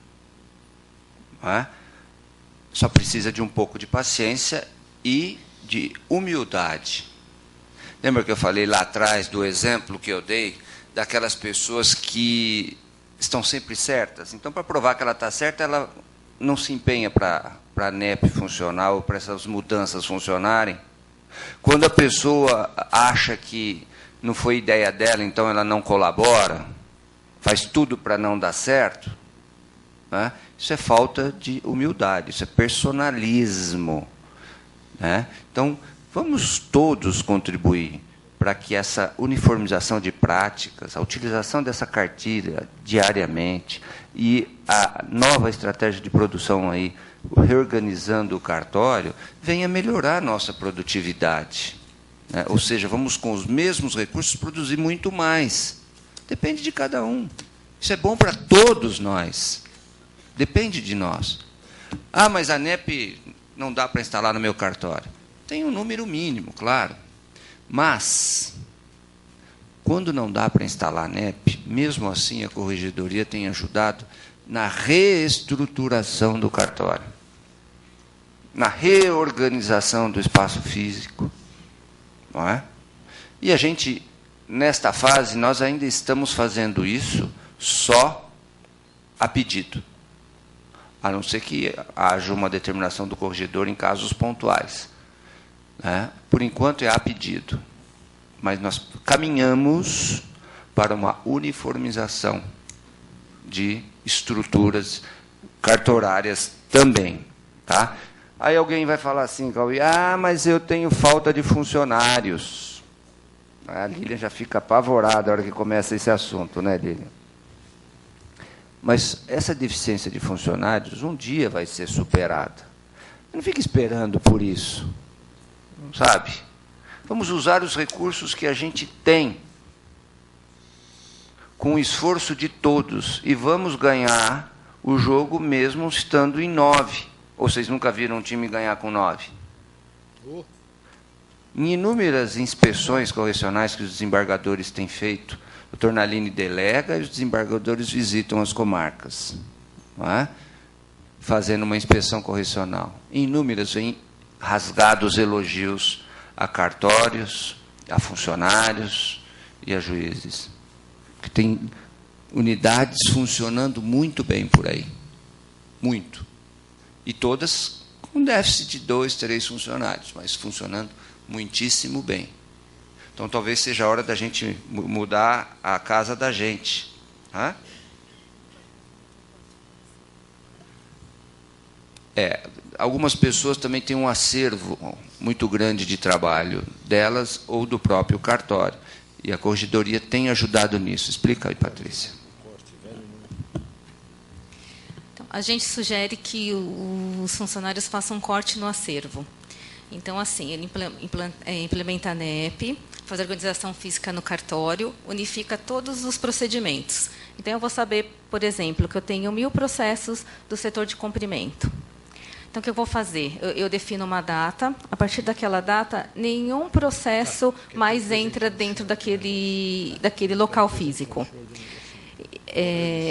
Não é? Só precisa de um pouco de paciência e de humildade. Lembra que eu falei lá atrás do exemplo que eu dei daquelas pessoas que estão sempre certas? Então, para provar que ela está certa, ela não se empenha para a ANEP funcionar ou para essas mudanças funcionarem. Quando a pessoa acha que não foi ideia dela, então ela não colabora, faz tudo para não dar certo, né? Isso é falta de humildade, isso é personalismo, né? Então, vamos todos contribuir para que essa uniformização de práticas, a utilização dessa cartilha diariamente e a nova estratégia de produção aí, reorganizando o cartório, venha melhorar a nossa produtividade, né? Ou seja, vamos com os mesmos recursos produzir muito mais. Depende de cada um. Isso é bom para todos nós. Depende de nós. Ah, mas a ANEP não dá para instalar no meu cartório. Tem um número mínimo, claro. Mas, quando não dá para instalar a ANEP, mesmo assim a corregedoria tem ajudado na reestruturação do cartório, na reorganização do espaço físico. Não é? E a gente, nesta fase, nós ainda estamos fazendo isso só a pedido, a não ser que haja uma determinação do corregedor em casos pontuais, né? Por enquanto é a pedido, mas nós caminhamos para uma uniformização de estruturas cartorárias também, tá? Aí alguém vai falar assim, Cauê, mas eu tenho falta de funcionários. A Lília já fica apavorada na hora que começa esse assunto, né, Lília? Mas essa deficiência de funcionários um dia vai ser superada. Não fique esperando por isso, sabe? Vamos usar os recursos que a gente tem, com o esforço de todos, e vamos ganhar o jogo mesmo estando em 9. Ou vocês nunca viram um time ganhar com 9? Em inúmeras inspeções correcionais que os desembargadores têm feito, o Tornalini delega e os desembargadores visitam as comarcas, não é? Fazendo uma inspeção correcional. Inúmeras vêm rasgados elogios a cartórios, a funcionários e a juízes, que tem unidades funcionando muito bem por aí. Muito. E todas com déficit de 2, 3 funcionários, mas funcionando muitíssimo bem. Então, talvez seja a hora da gente mudar a casa da gente. Hã? Algumas pessoas também têm um acervo muito grande de trabalho delas ou do próprio cartório. E a corregedoria tem ajudado nisso. Explica aí, Patrícia. Então, a gente sugere que os funcionários façam um corte no acervo. Então, assim, ele implementa a NEP, faz a organização física no cartório, unifica todos os procedimentos. Então, eu vou saber, por exemplo, que eu tenho 1000 processos do setor de comprimento. Então, o que eu vou fazer? Eu defino uma data. A partir daquela data, nenhum processo mais entra dentro daquele local físico.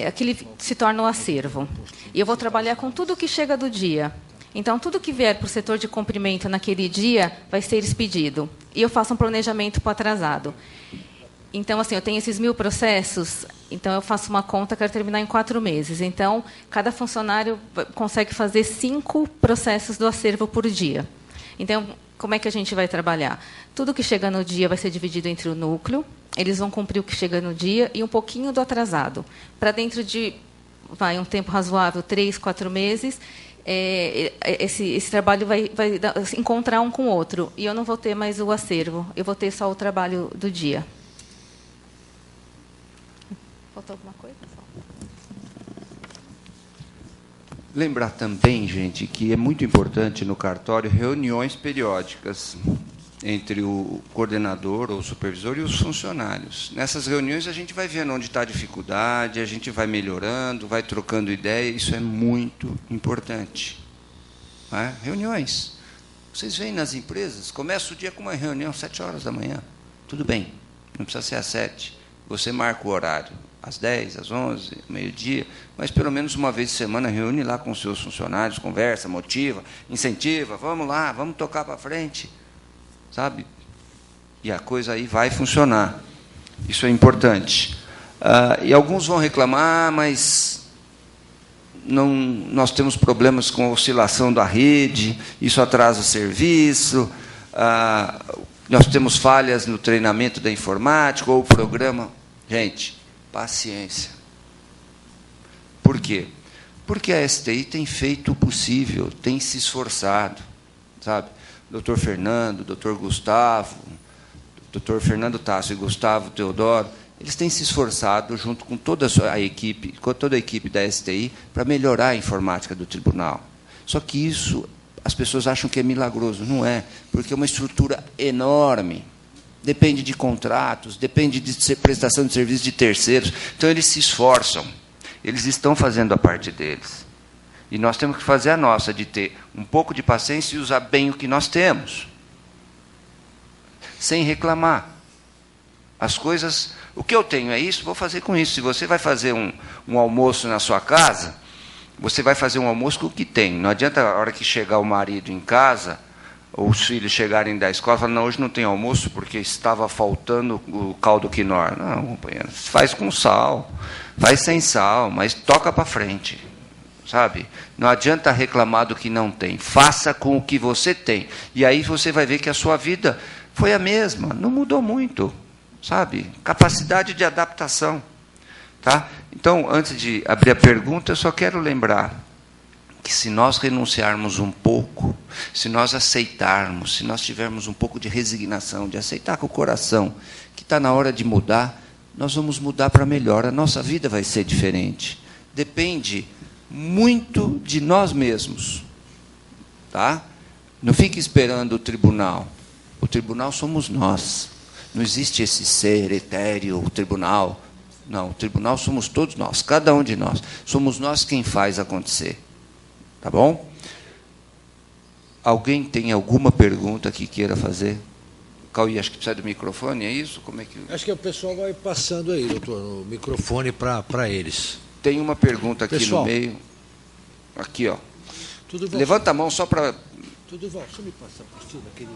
Aquele se torna um acervo. E eu vou trabalhar com tudo que chega do dia. Então, tudo que vier para o setor de comprimento naquele dia vai ser expedido. E eu faço um planejamento para o atrasado. Então, assim, eu tenho esses 1000 processos, então eu faço uma conta, quero terminar em 4 meses. Então, cada funcionário consegue fazer 5 processos do acervo por dia. Então, como é que a gente vai trabalhar? Tudo que chega no dia vai ser dividido entre o núcleo, eles vão cumprir o que chega no dia e um pouquinho do atrasado. Para dentro de um tempo razoável, 3, 4 meses, esse trabalho vai encontrar um com o outro. E eu não vou ter mais o acervo, eu vou ter só o trabalho do dia. Faltou alguma coisa? Lembrar também, gente, que é muito importante no cartório reuniões periódicas entre o coordenador ou o supervisor e os funcionários. Nessas reuniões, a gente vai vendo onde está a dificuldade, a gente vai melhorando, vai trocando ideia, isso é muito importante. Não é? Reuniões. Vocês veem nas empresas, começa o dia com uma reunião às 7 horas da manhã. Tudo bem, não precisa ser às 7. Você marca o horário, às 10, às 11, meio-dia, mas pelo menos uma vez por semana reúne lá com os seus funcionários, conversa, motiva, incentiva, vamos lá, vamos tocar para frente. Sabe? E a coisa aí vai funcionar. Isso é importante. E alguns vão reclamar, mas nós temos problemas com a oscilação da rede, isso atrasa o serviço, nós temos falhas no treinamento da informática ou o programa. Gente, paciência. Por quê? Porque a STI tem feito o possível, tem se esforçado, sabe? Doutor Fernando, doutor Gustavo, doutor Fernando Tasso e Gustavo Teodoro, eles têm se esforçado, junto com toda a equipe da STI, para melhorar a informática do tribunal. Só que isso, as pessoas acham que é milagroso. Não é, porque é uma estrutura enorme. Depende de contratos, depende de prestação de serviços de terceiros. Então, eles se esforçam. Eles estão fazendo a parte deles. E nós temos que fazer a nossa, de ter um pouco de paciência e usar bem o que nós temos. Sem reclamar. As coisas... O que eu tenho é isso, vou fazer com isso. Se você vai fazer um almoço na sua casa, você vai fazer um almoço com o que tem. Não adianta, a hora que chegar o marido em casa, ou os filhos chegarem da escola, falar, não, hoje não tem almoço porque estava faltando o caldo quinoa. Não, companheiro, faz com sal, faz sem sal, mas toca para frente. Sabe? Não adianta reclamar do que não tem. Faça com o que você tem. E aí você vai ver que a sua vida foi a mesma, não mudou muito. Sabe? Capacidade de adaptação. Tá? Então, antes de abrir a pergunta, eu só quero lembrar que se nós renunciarmos um pouco, se nós aceitarmos, se nós tivermos um pouco de resignação, de aceitar com o coração que está na hora de mudar, nós vamos mudar para melhor. A nossa vida vai ser diferente. Depende muito de nós mesmos. Tá? Não fique esperando o tribunal. O tribunal somos nós. Não existe esse ser etéreo, o tribunal. Não, o tribunal somos todos nós, cada um de nós. Somos nós quem faz acontecer. Tá bom? Alguém tem alguma pergunta que queira fazer? Cauí, acho que precisa do microfone, é isso? Como é que... Acho que o pessoal vai passando aí, doutor, o microfone para eles. Tem uma pergunta aqui pessoal, no meio. Aqui, ó. Levanta a mão só para... Tudo bom, deixa eu me passar por cima, querido.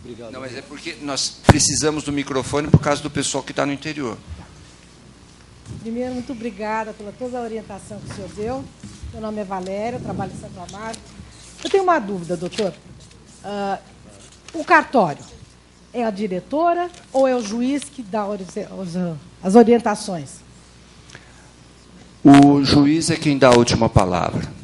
Obrigado. Não, mas é porque nós precisamos do microfone por causa do pessoal que está no interior. Primeiro, muito obrigada pela toda a orientação que o senhor deu. Meu nome é Valéria, eu trabalho em Santo Amaro. Eu tenho uma dúvida, doutor. O cartório é a diretora ou é o juiz que dá as orientações? O juiz é quem dá a última palavra.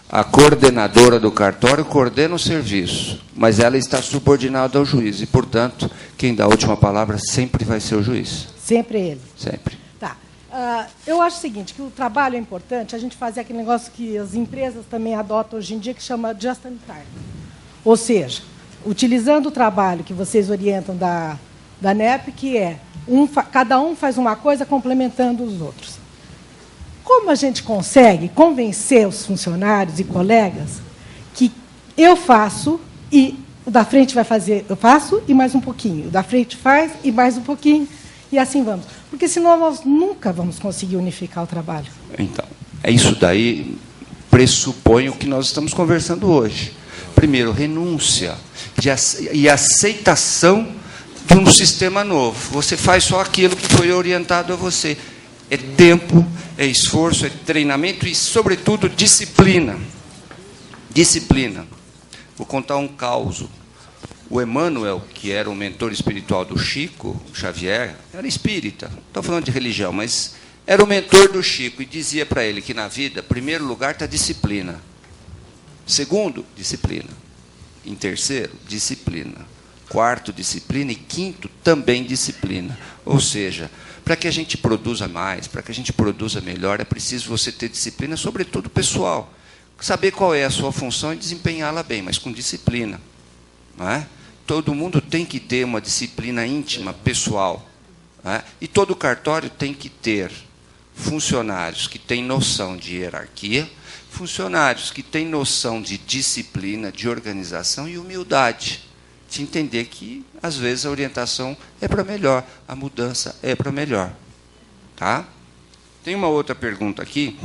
A coordenadora do cartório coordena o serviço, mas ela está subordinada ao juiz e, portanto, quem dá a última palavra sempre vai ser o juiz. Sempre ele? Sempre. Tá. Eu acho o seguinte, que o trabalho é importante, a gente fazer aquele negócio que as empresas também adotam hoje em dia, que chama just in time. Ou seja, utilizando o trabalho que vocês orientam da NEP, que é cada um faz uma coisa complementando os outros. Como a gente consegue convencer os funcionários e colegas que eu faço e o da frente vai fazer, eu faço e mais um pouquinho, o da frente faz e mais um pouquinho, e assim vamos. Porque senão nós nunca vamos conseguir unificar o trabalho. Então, isso daí pressupõe o que nós estamos conversando hoje. Primeiro, renúncia e aceitação de um sistema novo. Você faz só aquilo que foi orientado a você. É tempo, é esforço, é treinamento e, sobretudo, disciplina. Disciplina. Vou contar um caso. O Emmanuel, que era o mentor espiritual do Chico Xavier, era espírita. Não estou falando de religião, mas era o mentor do Chico e dizia para ele que na vida, em primeiro lugar, está disciplina. Segundo, disciplina. Em terceiro, disciplina. Quarto, disciplina. E quinto, também disciplina. Ou seja, para que a gente produza mais, para que a gente produza melhor, é preciso você ter disciplina, sobretudo pessoal. Saber qual é a sua função e desempenhá-la bem, mas com disciplina. Não é? Todo mundo tem que ter uma disciplina íntima, pessoal. Não é? E todo cartório tem que ter funcionários que têm noção de hierarquia, funcionários que têm noção de disciplina, de organização e humildade, de entender que, às vezes, a orientação é para melhor, a mudança é para melhor. Tá? Tem uma outra pergunta aqui.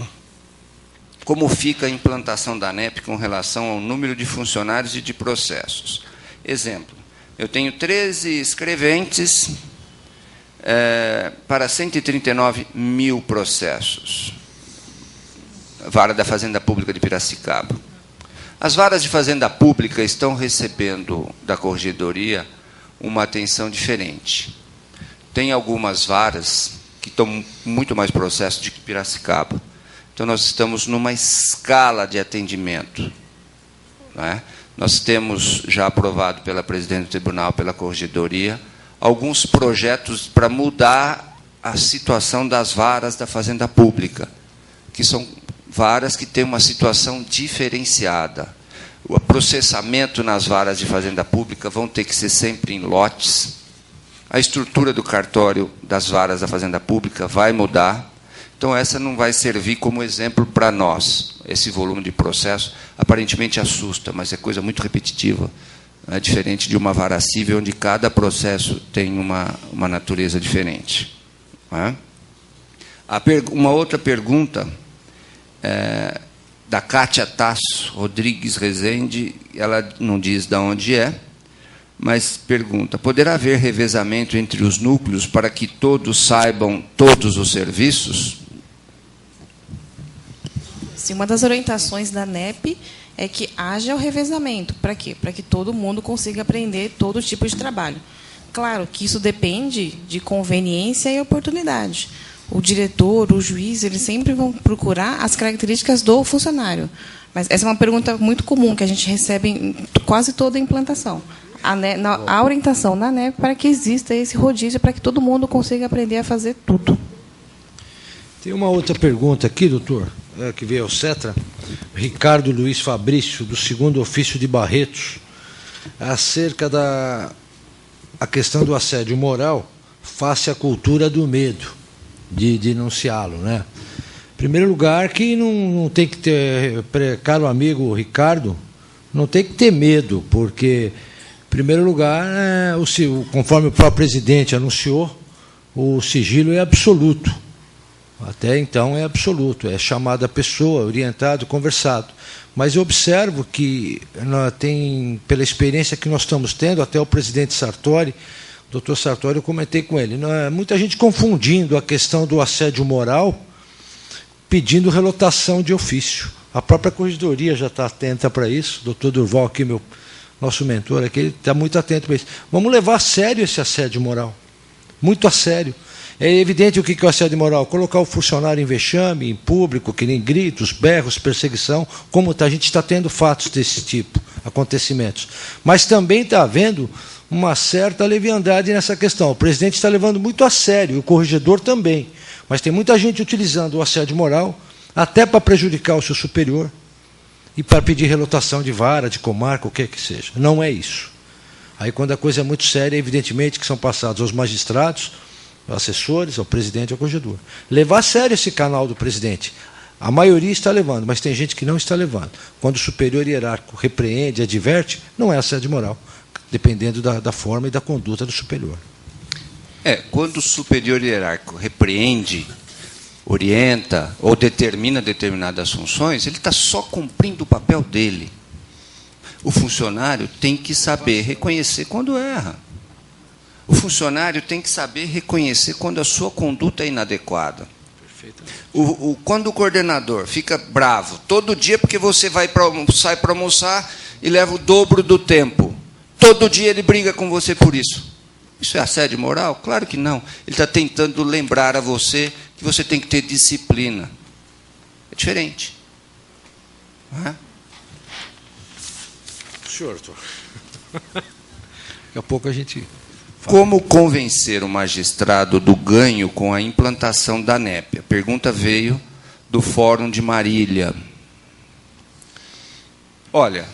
Como fica a implantação da NEP com relação ao número de funcionários e de processos? Exemplo, eu tenho 13 escreventes para 139 mil processos. Vara da Fazenda Pública de Piracicaba. As varas de Fazenda Pública estão recebendo da Corregedoria uma atenção diferente. Tem algumas varas que estão muito mais processos do que Piracicaba. Então, nós estamos numa escala de atendimento. Não é? Nós temos já aprovado pela presidente do tribunal, pela Corregedoria, alguns projetos para mudar a situação das varas da Fazenda Pública, que são varas que têm uma situação diferenciada. O processamento nas varas de Fazenda Pública vão ter que ser sempre em lotes. A estrutura do cartório das varas da Fazenda Pública vai mudar. Então, essa não vai servir como exemplo para nós. Esse volume de processo aparentemente assusta, mas é coisa muito repetitiva. É diferente de uma vara civil, onde cada processo tem uma natureza diferente. Não é? Uma outra pergunta da Cátia Tasso Rodrigues Rezende, ela não diz de onde é, mas pergunta: poderá haver revezamento entre os núcleos para que todos saibam todos os serviços? Sim, uma das orientações da NEP é que haja o revezamento. Para quê? Para que todo mundo consiga aprender todo tipo de trabalho. Claro que isso depende de conveniência e oportunidade. O diretor, o juiz, eles sempre vão procurar as características do funcionário. Mas essa é uma pergunta muito comum que a gente recebe em quase toda a implantação. A orientação na NEP para que exista esse rodízio, para que todo mundo consiga aprender a fazer tudo. Tem uma outra pergunta aqui, doutor, que veio ao CETRA, Ricardo Luiz Fabrício, do 2º Ofício de Barretos, acerca a questão do assédio moral face à cultura do medo de denunciá-lo, né? Em primeiro lugar, que não tem que ter, caro amigo Ricardo, não tem que ter medo, porque, em primeiro lugar, conforme o próprio presidente anunciou, o sigilo é absoluto. Até então é absoluto, é chamado a pessoa, orientado, conversado. Mas eu observo que, pela experiência que nós estamos tendo, até o presidente Sartori, o doutor Sartori, eu comentei com ele, muita gente confundindo a questão do assédio moral, pedindo relotação de ofício. A própria Corregedoria já está atenta para isso, o doutor Durval, aqui, nosso mentor, aqui, ele está muito atento para isso. Vamos levar a sério esse assédio moral, muito a sério. É evidente o que é o assédio moral: colocar o funcionário em vexame, em público, que nem gritos, berros, perseguição, como a gente está tendo fatos desse tipo, acontecimentos. Mas também está havendo uma certa leviandade nessa questão. O presidente está levando muito a sério, e o corregedor também. Mas tem muita gente utilizando o assédio moral até para prejudicar o seu superior. e para pedir relotação de vara, de comarca, o que seja. Não é isso. Aí, quando a coisa é muito séria, evidentemente que são passados aos magistrados, aos assessores, ao presidente, ao corregedor. Levar a sério esse canal do presidente. A maioria está levando, mas tem gente que não está levando. Quando o superior hierárquico repreende, adverte, não é assédio moral, dependendo da forma e da conduta do superior. Quando o superior hierárquico repreende, orienta ou determina determinadas funções, ele está só cumprindo o papel dele. O funcionário tem que saber reconhecer quando erra. O funcionário tem que saber reconhecer quando a sua conduta é inadequada. Quando o coordenador fica bravo todo dia porque você sai para almoçar e leva o dobro do tempo, todo dia ele briga com você por isso. Isso é assédio moral? Claro que não. Ele está tentando lembrar a você que você tem que ter disciplina. É diferente. Não é? Senhor, Arthur. Daqui a pouco a gente... Como convencer o magistrado do ganho com a implantação da NEP? A pergunta veio do Fórum de Marília. Olha,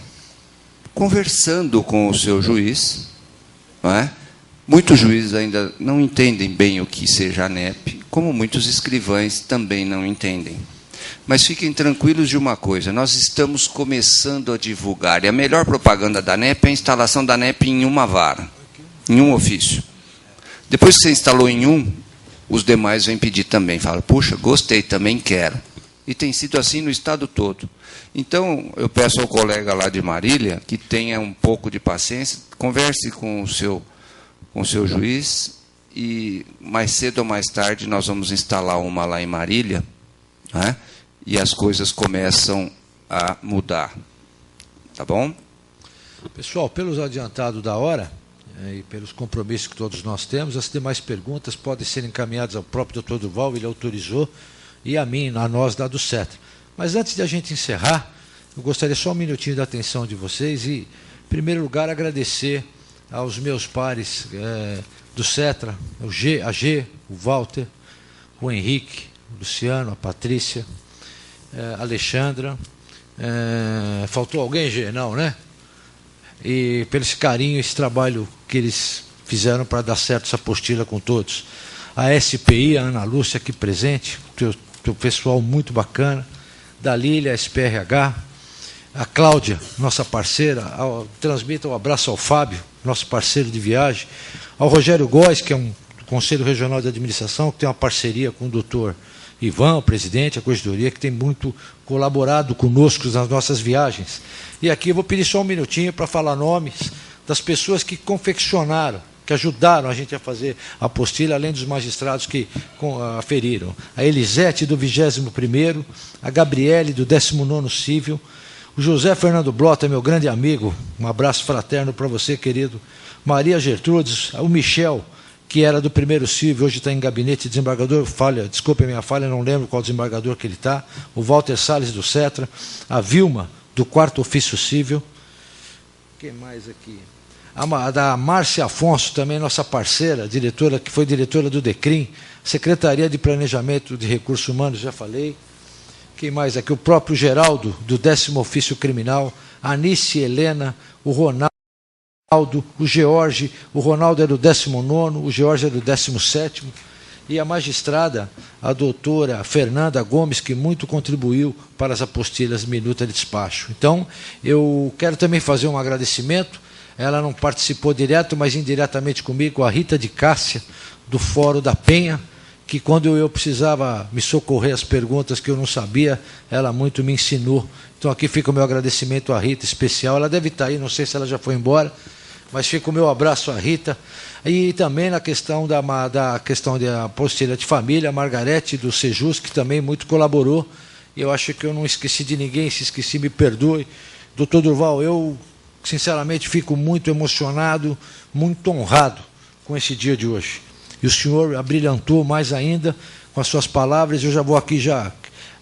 conversando com o seu juiz, não é? Muitos juízes ainda não entendem bem o que seja a NEP, como muitos escrivães também não entendem. Mas fiquem tranquilos de uma coisa, nós estamos começando a divulgar, e a melhor propaganda da NEP é a instalação da NEP em uma vara, em um ofício. Depois que você instalou em um, os demais vêm pedir também, falam, puxa, gostei, também quero. E tem sido assim no estado todo. Então, eu peço ao colega lá de Marília que tenha um pouco de paciência, converse com o seu juiz, e mais cedo ou mais tarde nós vamos instalar uma lá em Marília, né, e as coisas começam a mudar. Tá bom? Pessoal, pelos adiantados da hora, e pelos compromissos que todos nós temos, as demais perguntas podem ser encaminhadas ao próprio Dr. Durval, ele autorizou, e a mim, a nós da do CETRA. Mas antes de a gente encerrar, eu gostaria só um minutinho da atenção de vocês e, em primeiro lugar, agradecer aos meus pares do CETRA, a G, o Walter, o Henrique, o Luciano, a Patrícia, a Alexandra. Faltou alguém, G? Não, né? E pelo esse carinho, esse trabalho que eles fizeram para dar certo essa apostila com todos. A SPI, a Ana Lúcia aqui presente, teu pessoal muito bacana, da Lília, a SPRH, a Cláudia, nossa parceira, transmita um abraço ao Fábio, nosso parceiro de viagem, ao Rogério Góes, que é um Conselho Regional de Administração, que tem uma parceria com o doutor Ivan, o presidente, a corregedoria, que tem muito colaborado conosco nas nossas viagens. E aqui eu vou pedir só um minutinho para falar nomes das pessoas que confeccionaram, que ajudaram a gente a fazer a apostila, além dos magistrados que aferiram. A Elisete, do 21º, a Gabriele, do 19º Cível, o José Fernando Blota, meu grande amigo, um abraço fraterno para você, querido. Maria Gertrudes, o Michel, que era do 1º Cível, hoje está em gabinete de desembargador, desculpe a minha falha, não lembro qual desembargador que ele está, o Walter Salles, do CETRA, a Vilma, do 4º Ofício Cível. Quem mais aqui? Da Márcia Afonso, também nossa parceira, diretora, que foi diretora do DECRIM, Secretaria de Planejamento de Recursos Humanos, já falei. Quem mais aqui? O próprio Geraldo, do 10º Ofício Criminal, a Anice Helena, o Ronaldo, o George, o Ronaldo é do 19º, o George é do 17º, e a magistrada, a doutora Fernanda Gomes, que muito contribuiu para as apostilas Minuta de Despacho. Então, eu quero também fazer um agradecimento. Ela não participou direto, mas indiretamente comigo, a Rita de Cássia, do Fórum da Penha, que quando eu precisava me socorrer as perguntas que eu não sabia, ela muito me ensinou. Então aqui fica o meu agradecimento à Rita especial. Ela deve estar aí, não sei se ela já foi embora, mas fica o meu abraço à Rita. E também na questão da questão da apostila de família, a Margarete, do Sejus, que também muito colaborou. E eu acho que eu não esqueci de ninguém, se esqueci, me perdoe. Doutor Durval, eu sinceramente fico muito emocionado, muito honrado com esse dia de hoje. E o senhor abrilhantou mais ainda com as suas palavras. Eu já vou aqui,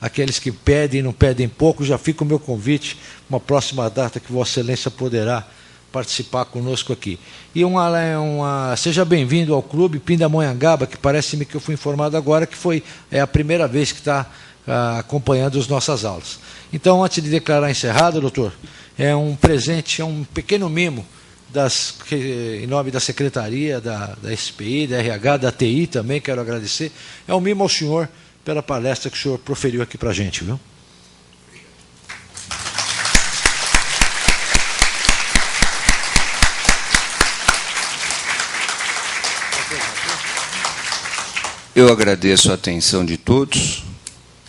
aqueles que pedem e não pedem pouco, já fica o meu convite, uma próxima data que Vossa Excelência poderá participar conosco aqui. E seja bem-vindo ao Clube Pindamonhangaba, que parece-me que eu fui informado agora que é a primeira vez que está acompanhando as nossas aulas. Então, antes de declarar encerrado, doutor, é um presente, é um pequeno mimo em nome da Secretaria, da SPI, da RH, da TI também, quero agradecer. É um mimo ao senhor pela palestra que o senhor proferiu aqui para a gente, viu? Eu agradeço a atenção de todos.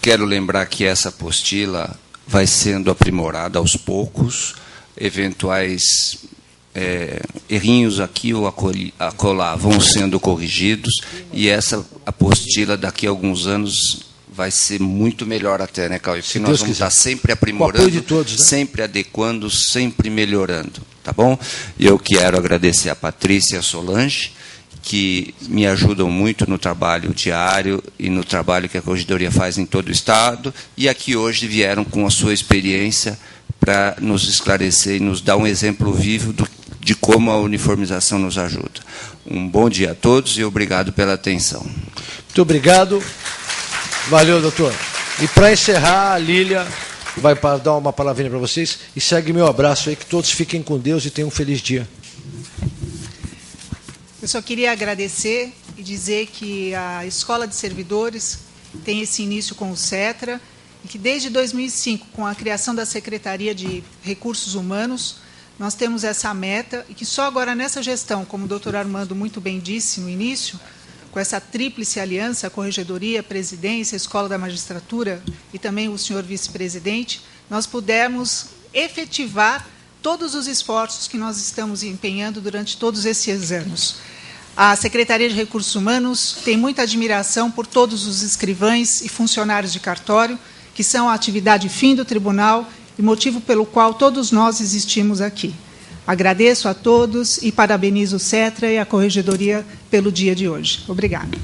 Quero lembrar que essa apostila vai sendo aprimorada aos poucos. Eventuais errinhos aqui ou acolá vão sendo corrigidos. E essa apostila, daqui a alguns anos, vai ser muito melhor até, né, Cauê? Porque nós vamos estar sempre aprimorando, de todos, né? Sempre adequando, sempre melhorando. Tá bom? E eu quero agradecer a Patrícia e a Solange, que me ajudam muito no trabalho diário e no trabalho que a Corregedoria faz em todo o Estado, e aqui hoje vieram com a sua experiência para nos esclarecer e nos dar um exemplo vivo de como a uniformização nos ajuda. Um bom dia a todos e obrigado pela atenção. Muito obrigado. Valeu, doutor. E para encerrar, a Lília vai dar uma palavrinha para vocês e segue meu abraço aí, que todos fiquem com Deus e tenham um feliz dia. Eu só queria agradecer e dizer que a Escola de Servidores tem esse início com o CETRA e que desde 2005, com a criação da Secretaria de Recursos Humanos, nós temos essa meta e que só agora nessa gestão, como o doutor Armando muito bem disse no início, com essa tríplice aliança, a Corregedoria, a Presidência, a Escola da Magistratura e também o senhor vice-presidente, nós pudemos efetivar todos os esforços que nós estamos empenhando durante todos esses anos. A Secretaria de Recursos Humanos tem muita admiração por todos os escrivães e funcionários de cartório, que são a atividade fim do tribunal e motivo pelo qual todos nós existimos aqui. Agradeço a todos e parabenizo o CETRA e a Corregedoria pelo dia de hoje. Obrigada.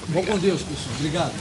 Vou com Deus, pessoal. Obrigado.